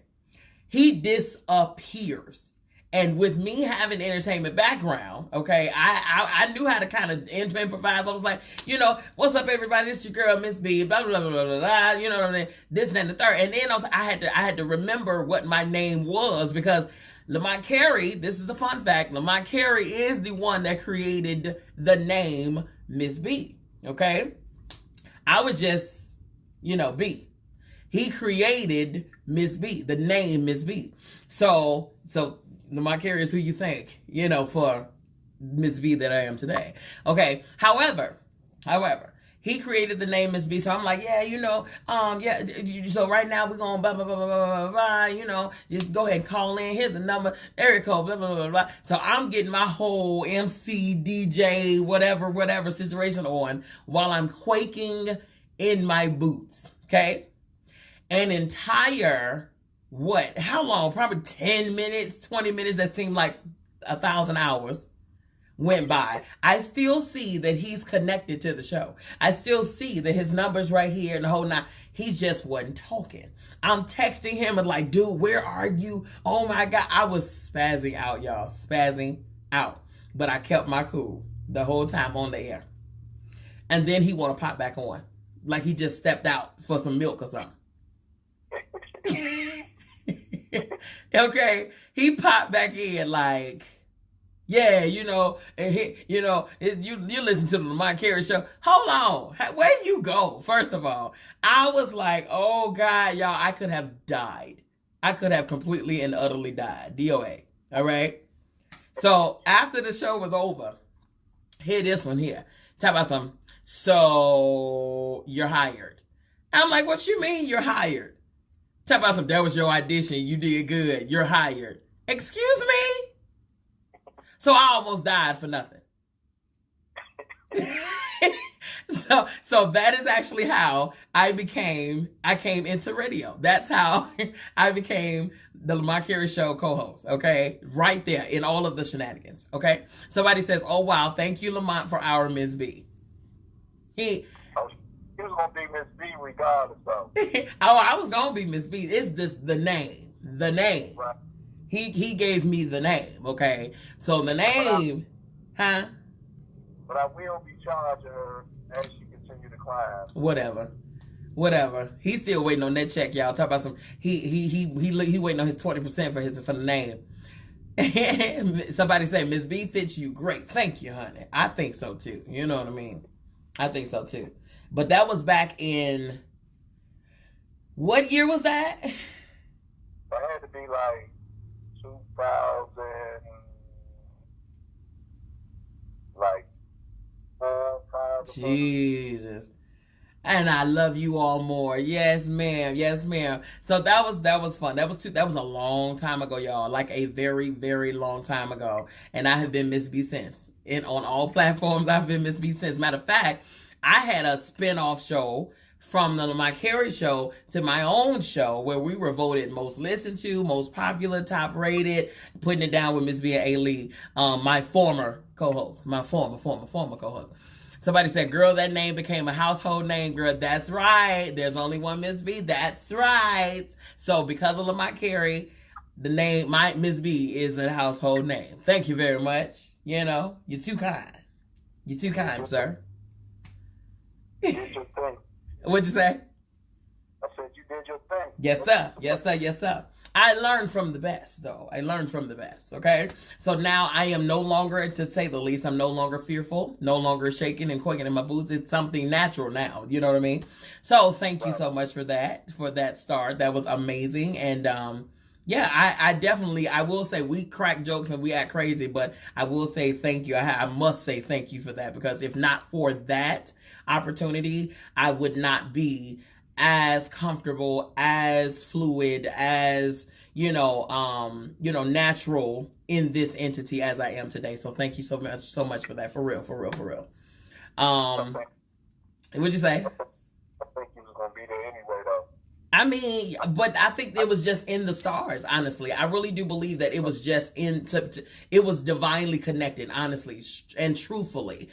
Speaker 1: He disappears. And with me having entertainment background, okay, I knew how to kind of improvise. I was like, you know, what's up, everybody? It's your girl, MzBee, blah, blah, blah, blah, blah, blah. You know what I mean? This, and then the third. And then I had to remember what my name was, because Lamont Carey, this is a fun fact, Lamont Carey is the one that created the name MzBee, okay? I was just, you know, B. He created MzBee, the name MzBee. So Lamont Carey is who you think, you know, for MzBee that I am today. Okay. However, he created the name MzBee. So I'm like, yeah, you know, yeah. So right now we're going blah, blah, blah, blah, blah, blah, you know, just go ahead and call in. Here's a number, area code, blah, blah, blah, blah. So I'm getting my whole MC, DJ, whatever situation on while I'm quaking in my boots. Okay. An entire, how long? Probably 10 minutes, 20 minutes. That seemed like 1,000 hours went by. I still see that he's connected to the show. I still see that his number's right here and the whole nine. He just wasn't talking. I'm texting him and like, dude, where are you? Oh my God. I was spazzing out, y'all. Spazzing out. But I kept my cool the whole time on the air. And then he want to pop back on. Like he just stepped out for some milk or something. Okay, he popped back in like, yeah, you know, and you listen to the Lamont Carey show. Hold on, where you go? First of all, I was like, oh God, y'all, I could have died. I could have completely and utterly died. DOA. All right. So after the show was over, hear this one here. Talk about something. So you're hired. I'm like, what you mean you're hired? Talk about some, that was your audition. You did good. You're hired. Excuse me? So I almost died for nothing. So that is actually how I came into radio. That's how I became the Lamont Carey Show co-host, okay? Right there in all of the shenanigans, okay? Somebody says, oh, wow, thank you, Lamont, for our MzBee.
Speaker 2: He was going to be MzBee regardless, though.
Speaker 1: Oh, I was going to be MzBee. It's just the name. The name.
Speaker 2: Right.
Speaker 1: He gave me the name, okay? So the name,
Speaker 2: But I will be charging her as she continue to climb.
Speaker 1: Whatever. He's still waiting on that check, y'all. Talk about some. He waiting on his 20% for the name. Somebody say MzBee fits you great. Thank you, honey. I think so too. You know what I mean? I think so too. But that was back in, what year was that?
Speaker 2: It had to be like 2000, like 4, 5.
Speaker 1: Jesus. And I love you all more. Yes, ma'am. Yes, ma'am. So that was fun. That was a long time ago, y'all. Like a very, very long time ago. And I have been MzBee since. And on all platforms, I've been MzBee since. Matter of fact, I had a spin-off show from the Lamont Carey Show to my own show where we were voted most listened to, most popular, top rated, putting it down with MzBee and A-Lee, my former co-host, my former co-host. Somebody said, girl, that name became a household name, girl. That's right. There's only one MzBee. That's right. So because of Lamont Carey, the name, my MzBee is a household name. Thank you very much. You know, you're too kind. You're too kind, sir. What'd you say?
Speaker 2: I said you did your thing.
Speaker 1: Yes, sir. Yes, sir. Yes, sir. I learned from the best, though. I learned from the best, okay? So now I am no longer, to say the least, I'm no longer fearful, no longer shaking and quaking in my boots. It's something natural now. You know what I mean? So thank you so much for that start. That was amazing. And yeah, I definitely, I will say we crack jokes and we act crazy, but I will say thank you. I must say thank you for that, because if not for that opportunity, I would not be as comfortable, as fluid, as, natural in this entity as I am today. So thank you so much for that. For real. What'd you say?
Speaker 2: I think you was going to be there anyway, though.
Speaker 1: I mean, but I think it was just in the stars, honestly. I really do believe that it was just it was divinely connected, honestly and truthfully.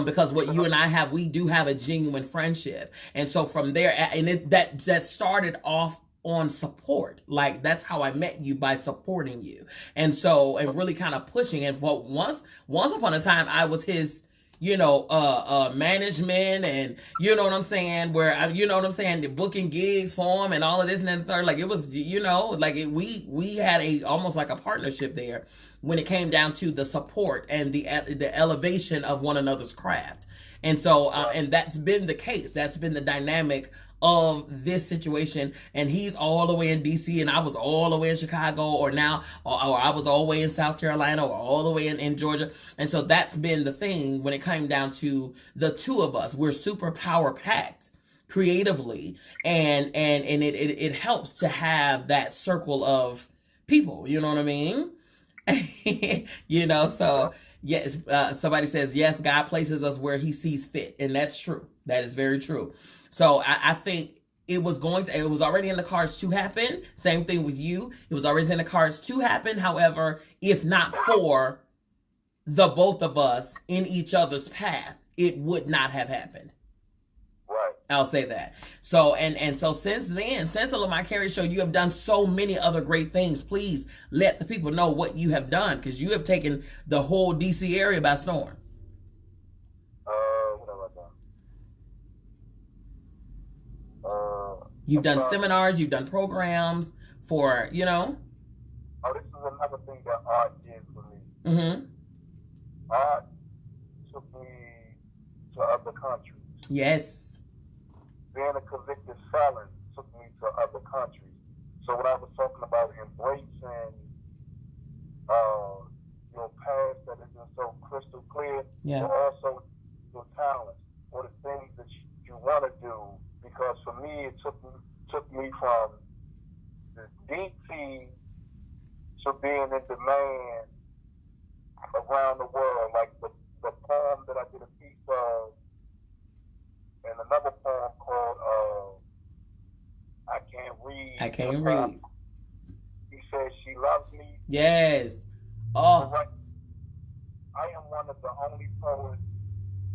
Speaker 1: Because what you and I have, we do have a genuine friendship. And so from there, and that started off on support. Like, that's how I met you, by supporting you. And so, and really kind of pushing. And for once upon a time, I was his, management, and you know what I'm saying, where the booking gigs for him and all of this and that and the third. Like, it was, we had almost like a partnership there when it came down to the support and the elevation of one another's craft. And so, and that's been the case. That's been the dynamic of this situation. And he's all the way in DC, and I was all the way in Chicago, or I was all the way in South Carolina, or all the way in Georgia. And so that's been the thing when it came down to the two of us. We're super power packed creatively, and it helps to have that circle of people, you know what I mean? So yes, somebody says, yes, God places us where he sees fit. And that's true. That is very true. So I think it was already in the cards to happen. Same thing with you. It was already in the cards to happen. However, if not for the both of us in each other's path, it would not have happened.
Speaker 2: Right.
Speaker 1: I'll say that. So, and so since then, since the Lamont Carey show, you have done so many other great things. Please let the people know what you have done, because you have taken the whole DC area by storm.
Speaker 2: What have I done?
Speaker 1: You've done seminars, you've done programs for,
Speaker 2: Oh, this is another thing that art did for me.
Speaker 1: Mm-hmm.
Speaker 2: Art took me to other countries.
Speaker 1: Yes.
Speaker 2: Being a convicted felon took me to other countries. So what I was talking about, embracing your past that isn't so crystal clear,
Speaker 1: yeah,
Speaker 2: but also your talents or the things that you want to do. Because for me, it took me from the DC to being in demand around the world. Like the poem that I did a piece of, and another poem called I Can't Read.
Speaker 1: I Can't Read.
Speaker 2: He says she loves me.
Speaker 1: Yes. Oh.
Speaker 2: I am one of the only poets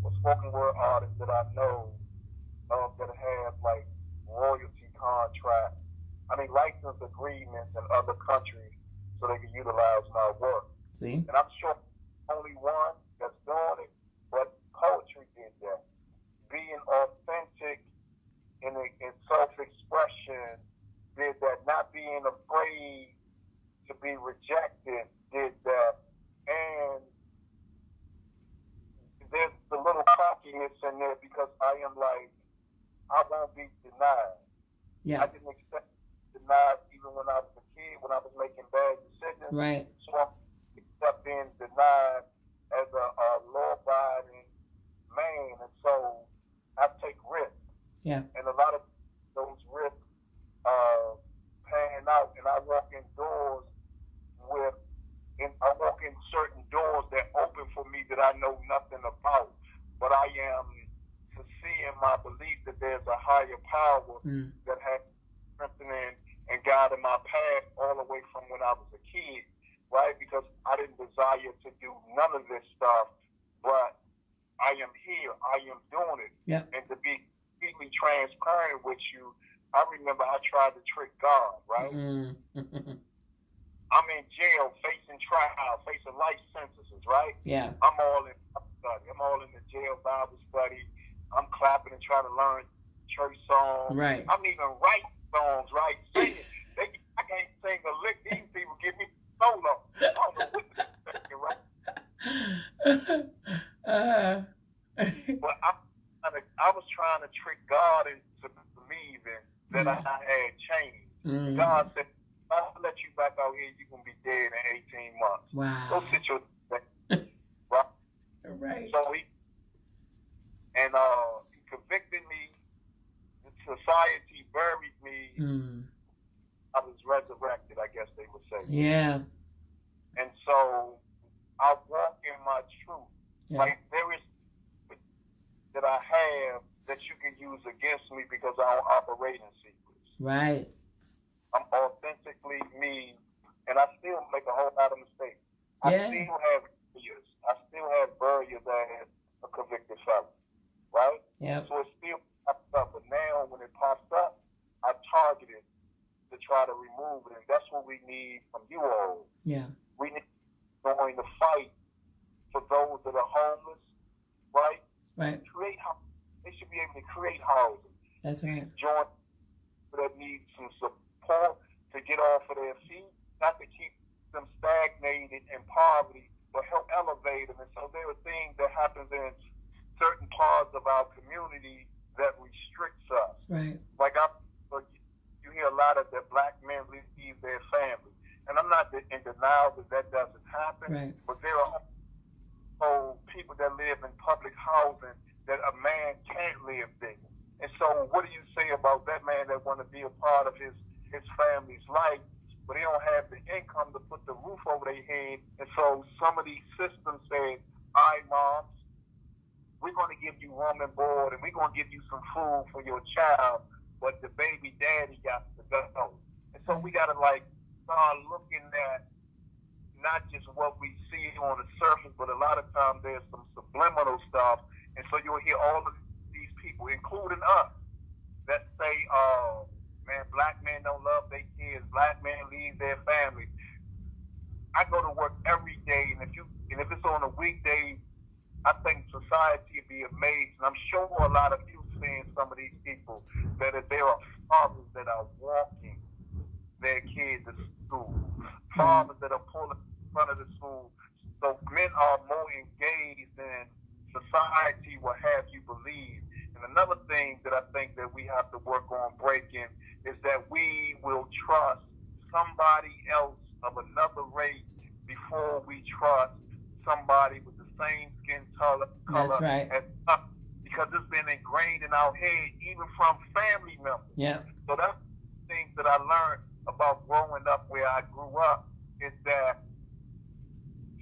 Speaker 2: or spoken word artists that I know of that have like royalty contracts. License agreements in other countries so they can utilize my work.
Speaker 1: See?
Speaker 2: And I'm sure only one that's doing it, but poetry did that. Being authentic in self-expression did that. Not being afraid to be rejected did that. And there's the little cockiness in there because I am like, I won't be denied.
Speaker 1: Yeah.
Speaker 2: I didn't expect denied even when I was a kid, when I was making bad decisions.
Speaker 1: Right.
Speaker 2: So I accept being denied as a law-abiding man, and so I take risks.
Speaker 1: Yeah.
Speaker 2: And a lot of those risks pan out, and I walk in doors I walk in certain doors that open for me that I know nothing about, but I am to see in my belief that there's a higher power that has strengthening and guiding my path all the way from when I was a kid, right? Because I didn't desire to do none of this stuff, but I am here, I am doing it.
Speaker 1: Yeah.
Speaker 2: And to be completely transparent with you, I remember I tried to trick God, right?
Speaker 1: Mm-hmm.
Speaker 2: I'm in jail, facing trial, facing life sentences, right?
Speaker 1: Yeah.
Speaker 2: I'm all in Bible study. I'm all in the jail Bible study. I'm clapping and trying to learn church songs.
Speaker 1: Right.
Speaker 2: I'm even writing songs, right? Singing. I can't sing a lick. These people give me solo. I don't know what they're saying, right? But I was trying to trick God into believing that I had changed.
Speaker 1: Mm-hmm.
Speaker 2: God said, I'll let you back out here. You're going to be dead in 18 months.
Speaker 1: Wow.
Speaker 2: Go sit your right?
Speaker 1: Right.
Speaker 2: So he convicted me. The society buried me. I was resurrected, I guess they would say.
Speaker 1: Yeah.
Speaker 2: And so I walk in my truth.
Speaker 1: Yeah.
Speaker 2: Like there is that I have that you can use against me because I don't operate in secrets.
Speaker 1: Right.
Speaker 2: I'm authentically me, and I still make a whole lot of mistakes.
Speaker 1: Yeah.
Speaker 2: I still have barriers. I still have barriers as a convicted felon, right?
Speaker 1: Yeah.
Speaker 2: So it still pops up, but now when it pops up, I target it need from you all.
Speaker 1: Yeah.
Speaker 2: We need to join the fight for those that are homeless, right?
Speaker 1: Right.
Speaker 2: They should be able to create housing.
Speaker 1: That's right.
Speaker 2: Join that need some support to get off of their feet, not to keep them stagnated in poverty, but help elevate them. And so there are things that happens in certain parts of our community that restricts us.
Speaker 1: Right.
Speaker 2: Like you hear a lot of that black men leave their family. And I'm not in denial that doesn't happen,
Speaker 1: right.
Speaker 2: But there are also people that live in public housing that a man can't live there. And so what do you say about that man that want to be a part of his family's life, but they don't have the income to put the roof over their head? And so some of these systems say, all right, moms, we're going to give you room and board, and we're going to give you some food for your child, but the baby daddy got to go. And so we got to, start looking at not just what we see on the surface, but a lot of times there's some subliminal stuff. And so you'll hear all of these people, including us, that say, man, black men don't love their kids, black men leave their families. I go to work every day, and if it's on a weekday, I think society would be amazed. And I'm sure a lot of you seeing some of these people that if there are fathers that are walking their kids to school, fathers that are pulling in front of the school. So men are more engaged than society will have you believe. And another thing that I think that we have to work on breaking is that we will trust somebody else of another race before we trust somebody with the same skin color.
Speaker 1: That's right.
Speaker 2: As us, because it's been ingrained in our head, even from family members.
Speaker 1: Yeah.
Speaker 2: So that's things that I learned about growing up where I grew up, is that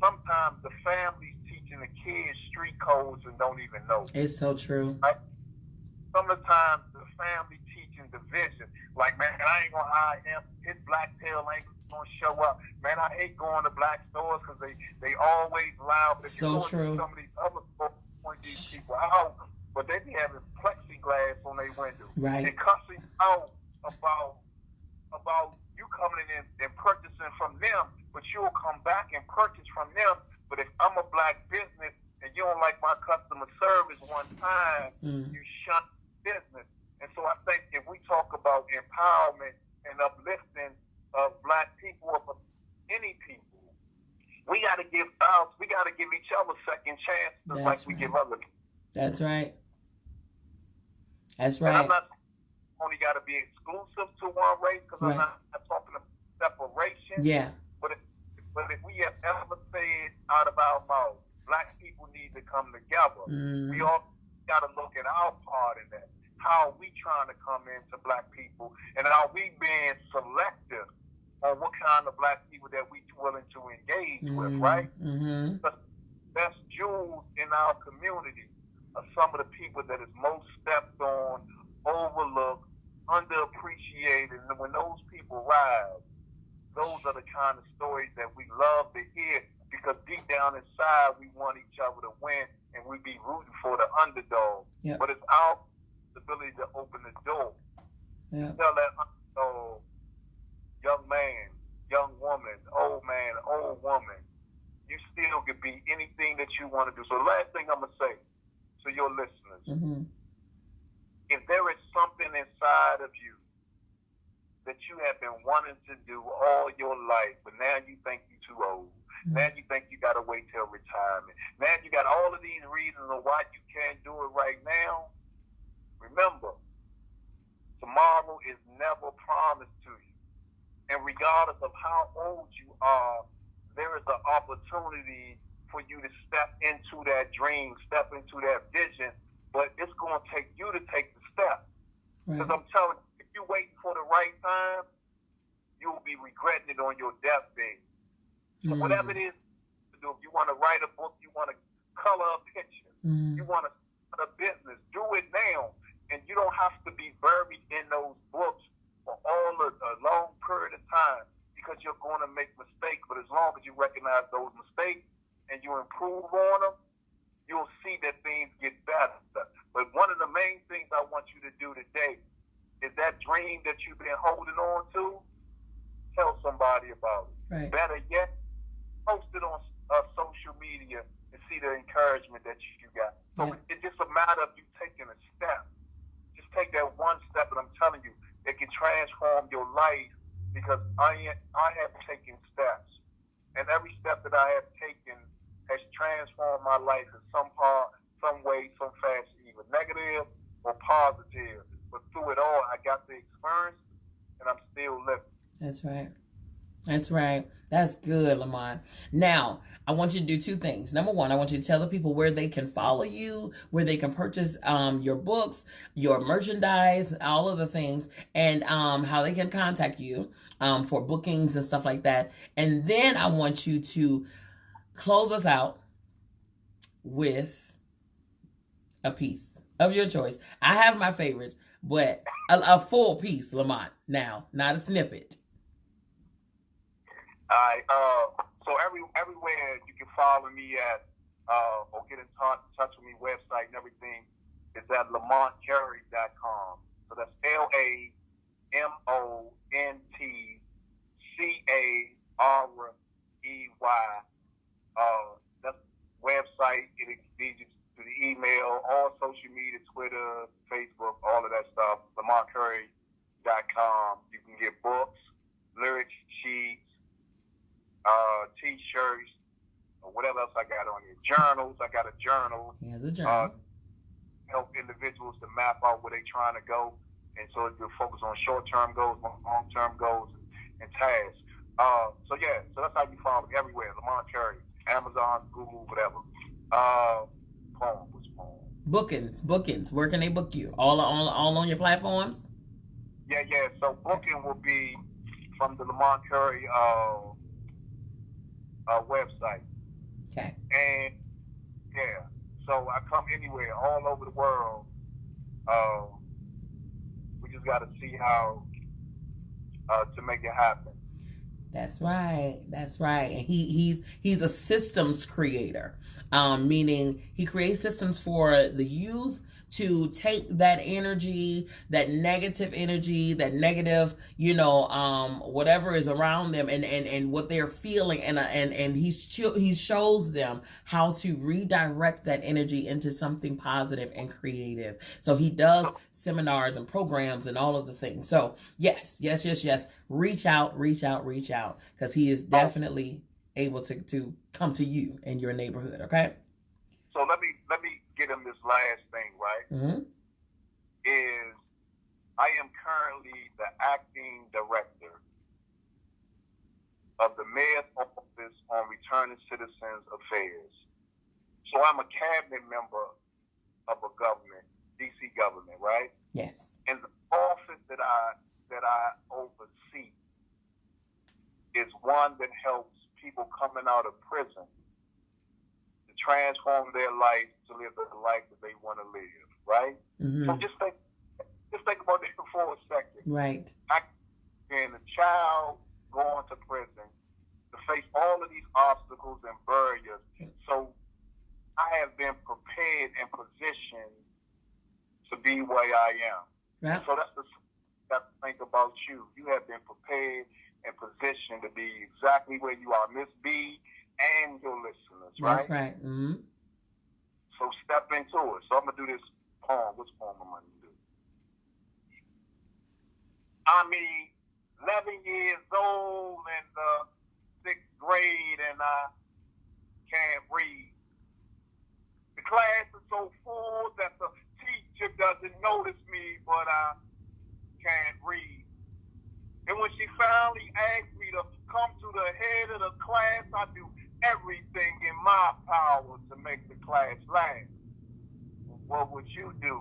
Speaker 2: sometimes the family's teaching the kids street codes and don't even know.
Speaker 1: It's so true.
Speaker 2: Right? Some of the times the family teaching division. Like, man, I ain't going to hire him. His black tail ain't going to show up. Man, I hate going to black stores because they always loud. But
Speaker 1: so true.
Speaker 2: Some of these other stores point these people out, but they be having plexiglass on their windows.
Speaker 1: Right.
Speaker 2: And cussing out about you coming in and purchasing from them, but you'll come back and purchase from them. But if I'm a black business and you don't like my customer service one time, you shut business. And so I think if we talk about empowerment and uplifting of black people or any people, we got to give each other second chances like we give other people.
Speaker 1: That's right. That's right.
Speaker 2: And I'm not only got to be exclusive to one race, because I'm not talking about separation.
Speaker 1: Yeah.
Speaker 2: But if we have ever said out of our mouth, black people need to come together, we all got to look at our part in that. How are we trying to come into black people? And are we being selective on what kind of black people that we willing to engage with, right? The best jewels in our community are some of the people that is most stepped on, overlooked, underappreciated. And when those people rise, those are the kind of stories that we love to hear, because deep down inside we want each other to win and we be rooting for the underdog.
Speaker 1: Yep.
Speaker 2: But it's our ability to open the door.
Speaker 1: Yeah.
Speaker 2: Tell that underdog, young man, young woman, old man, old woman, you still can be anything that you want to do. So the last thing I'm going to say to your listeners, if there is something inside of you that you have been wanting to do all your life, but now you think you're too old, now you think you got to wait till retirement, now you got all of these reasons of why you can't do it right now, remember, tomorrow is never promised to you. And regardless of how old you are, there is an opportunity for you to step into that dream, step into that vision, but it's going to take you to take the step. Because I'm telling you, if you're waiting for the right time, you'll be regretting it on your deathbed. So whatever it is to do, if you want to write a book, you want to color a picture, you want to start a business, do it now. And you don't have to be buried in those books for a long period of time, because you're going to make mistakes. But as long as you recognize those mistakes and you improve on them, you'll see that things get better. But one of the main things I want you to do today is that dream that you've been holding on to, tell somebody about it.
Speaker 1: Right.
Speaker 2: Better yet, post it on social media and see the encouragement that you got. So it's just a matter of you taking a step. Just take that one step, and I'm telling you, it can transform your life, because I have taken steps, and every step that I have taken has transformed my life in some part, some way, some fashion, either negative or positive. But through it all, I got the experience, and I'm still living.
Speaker 1: That's right. That's right. That's good, Lamont. Now, I want you to do two things. Number one, I want you to tell the people where they can follow you, where they can purchase your books, your merchandise, all of the things, and how they can contact you for bookings and stuff like that. And then I want you to close us out with a piece of your choice. I have my favorites, but a full piece, Lamont, now, not a snippet.
Speaker 2: All right. So everywhere you can follow me at, or get in touch with me, website and everything, is at LamontCarey.com. So that's LamontCarey. That's website. It leads you to the email, all social media, Twitter, Facebook, all of that stuff. LamontCarey.com. You can get books, lyric sheets, T-shirts, or whatever else I got on here. Journals. I got a journal.
Speaker 1: He has a journal.
Speaker 2: Help individuals to map out where they're trying to go, and so you focus on short-term goals, long-term goals, and tasks. So that's how you follow me everywhere. Lamont Carey, Amazon, Google, whatever.
Speaker 1: Bookings. Where can they book you? All on your platforms?
Speaker 2: Yeah. So booking will be from the Lamont Carey website.
Speaker 1: Okay.
Speaker 2: And so I come anywhere, all over the world. We just got to see how to make it happen.
Speaker 1: That's right. And he's a systems creator, meaning he creates systems for the youth to take that energy, that negative, whatever is around them and what they're feeling, and he shows them how to redirect that energy into something positive and creative. So he does seminars and programs and all of the things. So yes. Reach out, because he is definitely able to come to you in your neighborhood. Okay.
Speaker 2: So let me get him this last thing, right?
Speaker 1: Mm-hmm.
Speaker 2: Is I am currently the acting director of the Mayor's Office on Returning Citizens Affairs. So I'm a cabinet member of a government, DC government, right?
Speaker 1: Yes.
Speaker 2: And the office that I oversee is one that helps people coming out of prison to transform their life to live the life that they want to live, right?
Speaker 1: Mm-hmm.
Speaker 2: So just think about this for a second.
Speaker 1: Right.
Speaker 2: Being a child going to prison to face all of these obstacles and barriers. So I have been prepared and positioned to be where I am.
Speaker 1: Yeah.
Speaker 2: So that's the thing about you. You have been prepared and positioned to be exactly where you are, MzBee, and your listeners, right?
Speaker 1: That's right. Mm-hmm.
Speaker 2: So step into it. So I'm going to do this poem. Which poem am I going to do? I'm 11 years old in the 6th grade, and I can't read. The class is so full that the teacher doesn't notice me, but I can't read. And when she finally asked me to come to the head of the class, I do everything in my power to make the class laugh. What would you do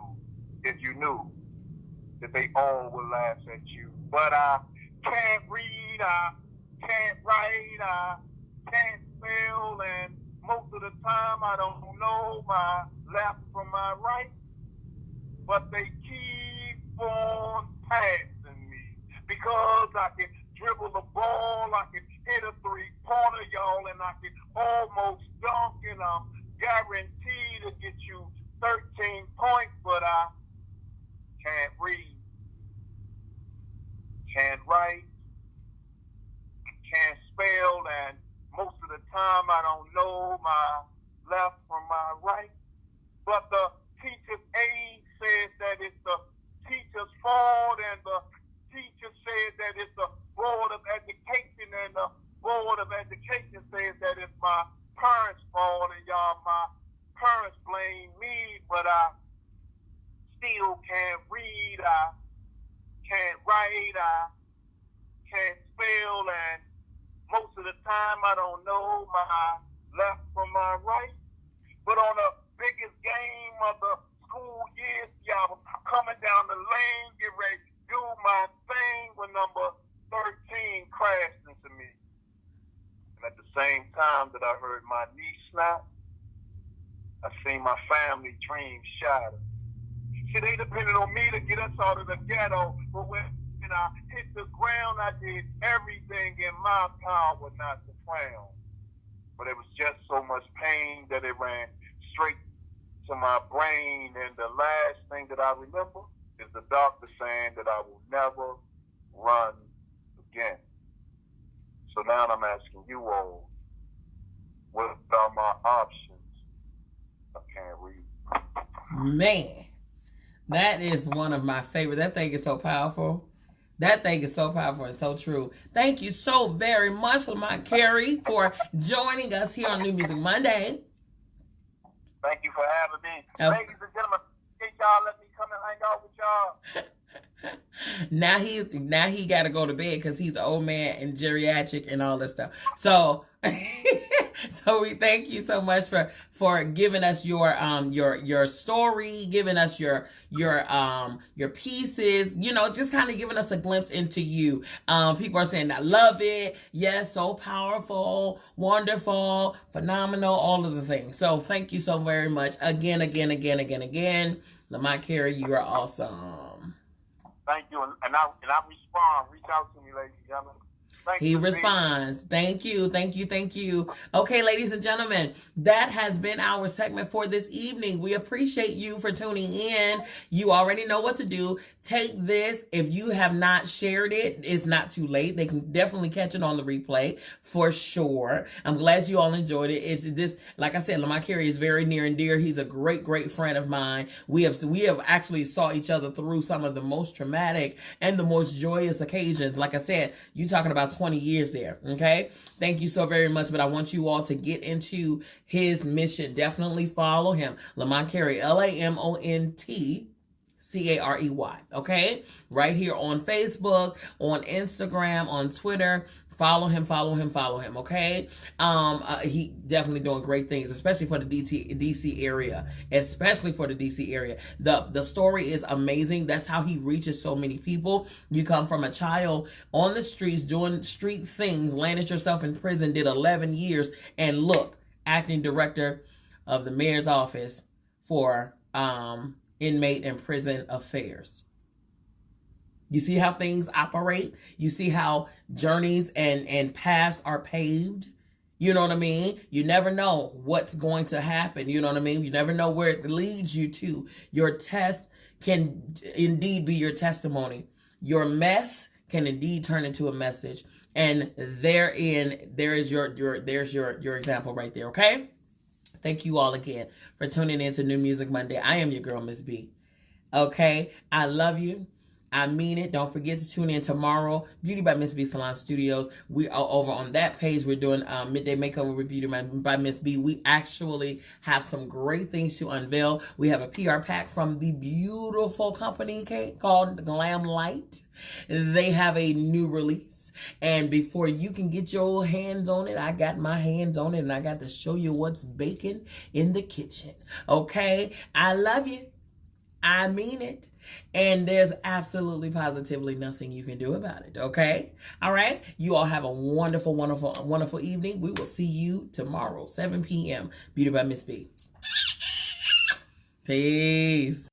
Speaker 2: if you knew that they all would laugh at you? But I can't read, I can't write, I can't spell, and most of the time I don't know my left from my right. But they keep on passing me because I can dribble the ball, I can hit a three-pointer, y'all, and I can almost dunk, and I'm guaranteed to get you 13 points, but I can't read, can't write, I don't know my left from my right. But the teacher's aide says that it's the teacher's fault, and the teacher says that it's the Board of Education, and the Board of Education says that it's my parents' fault, and y'all, my parents blame me, but I still can't read, I can't write, I can't spell, and most of the time I don't know my left from my right. But on the biggest game of the school year, y'all was coming down the lane, get ready to do my thing when number 13 crashed into me. And at the same time that I heard my knee snap, I seen my family dreams shatter. See, they depended on me to get us out of the ghetto, but when I hit the ground, I did everything in my power not to frown. But it was just so much pain that it ran straight to my brain, and the last thing that I remember is the doctor saying that I will never run again. So now I'm asking you all, what are my options? I can't read.
Speaker 1: Man, that is one of my favorites. That thing is so powerful. That thing is so powerful and so true. Thank you so very much, Lamont Carey, for joining us here on New Music Monday.
Speaker 2: Thank you for having me. Ladies and gentlemen, y'all let me come and hang out with y'all.
Speaker 1: Now he got to go to bed because he's an old man and geriatric and all this stuff. So, so we thank you so much for giving us your story, giving us your pieces. You know, just kind of giving us a glimpse into you. People are saying I love it. Yes, so powerful, wonderful, phenomenal, all of the things. So thank you so very much again. Lamont Carey, you are awesome.
Speaker 2: Thank you, and I respond. Reach out to me, ladies and gentlemen.
Speaker 1: He responds. Thank you. Okay, ladies and gentlemen, that has been our segment for this evening. We appreciate you for tuning in. You already know what to do. Take this. If you have not shared it, it's not too late. They can definitely catch it on the replay for sure. I'm glad you all enjoyed it. It's this, like I said, Lamont Carey is very near and dear. He's a great friend of mine. We have actually saw each other through some of the most traumatic and the most joyous occasions. Like I said, you talking about 20 years there. Okay. Thank you so very much. But I want you all to get into his mission. Definitely follow him. Lamont Carey, LamontCarey. Okay. Right here on Facebook, on Instagram, on Twitter. Follow him. Okay. He definitely doing great things, especially for the DC area, The story is amazing. That's how he reaches so many people. You come from a child on the streets doing street things, landed yourself in prison, did 11 years, and look, acting director of the mayor's office for inmate and prison affairs. You see how things operate? You see how journeys and paths are paved? You know what I mean? You never know what's going to happen. You know what I mean? You never know where it leads you to. Your test can indeed be your testimony. Your mess can indeed turn into a message. And there's your example right there, okay? Thank you all again for tuning in to New Music Monday. I am your girl, MzBee. Okay? I love you. I mean it. Don't forget to tune in tomorrow. Beauty by MzBee Salon Studios. We are over on that page. We're doing midday makeover with Beauty by MzBee. We actually have some great things to unveil. We have a PR pack from the beautiful company called Glam Light. They have a new release. And before you can get your hands on it, I got my hands on it and I got to show you what's baking in the kitchen. Okay? I love you. I mean it. And there's absolutely positively nothing you can do about it. Okay? All right? You all have a wonderful evening. We will see you tomorrow, 7 p.m. Beauty by MzBee. Peace.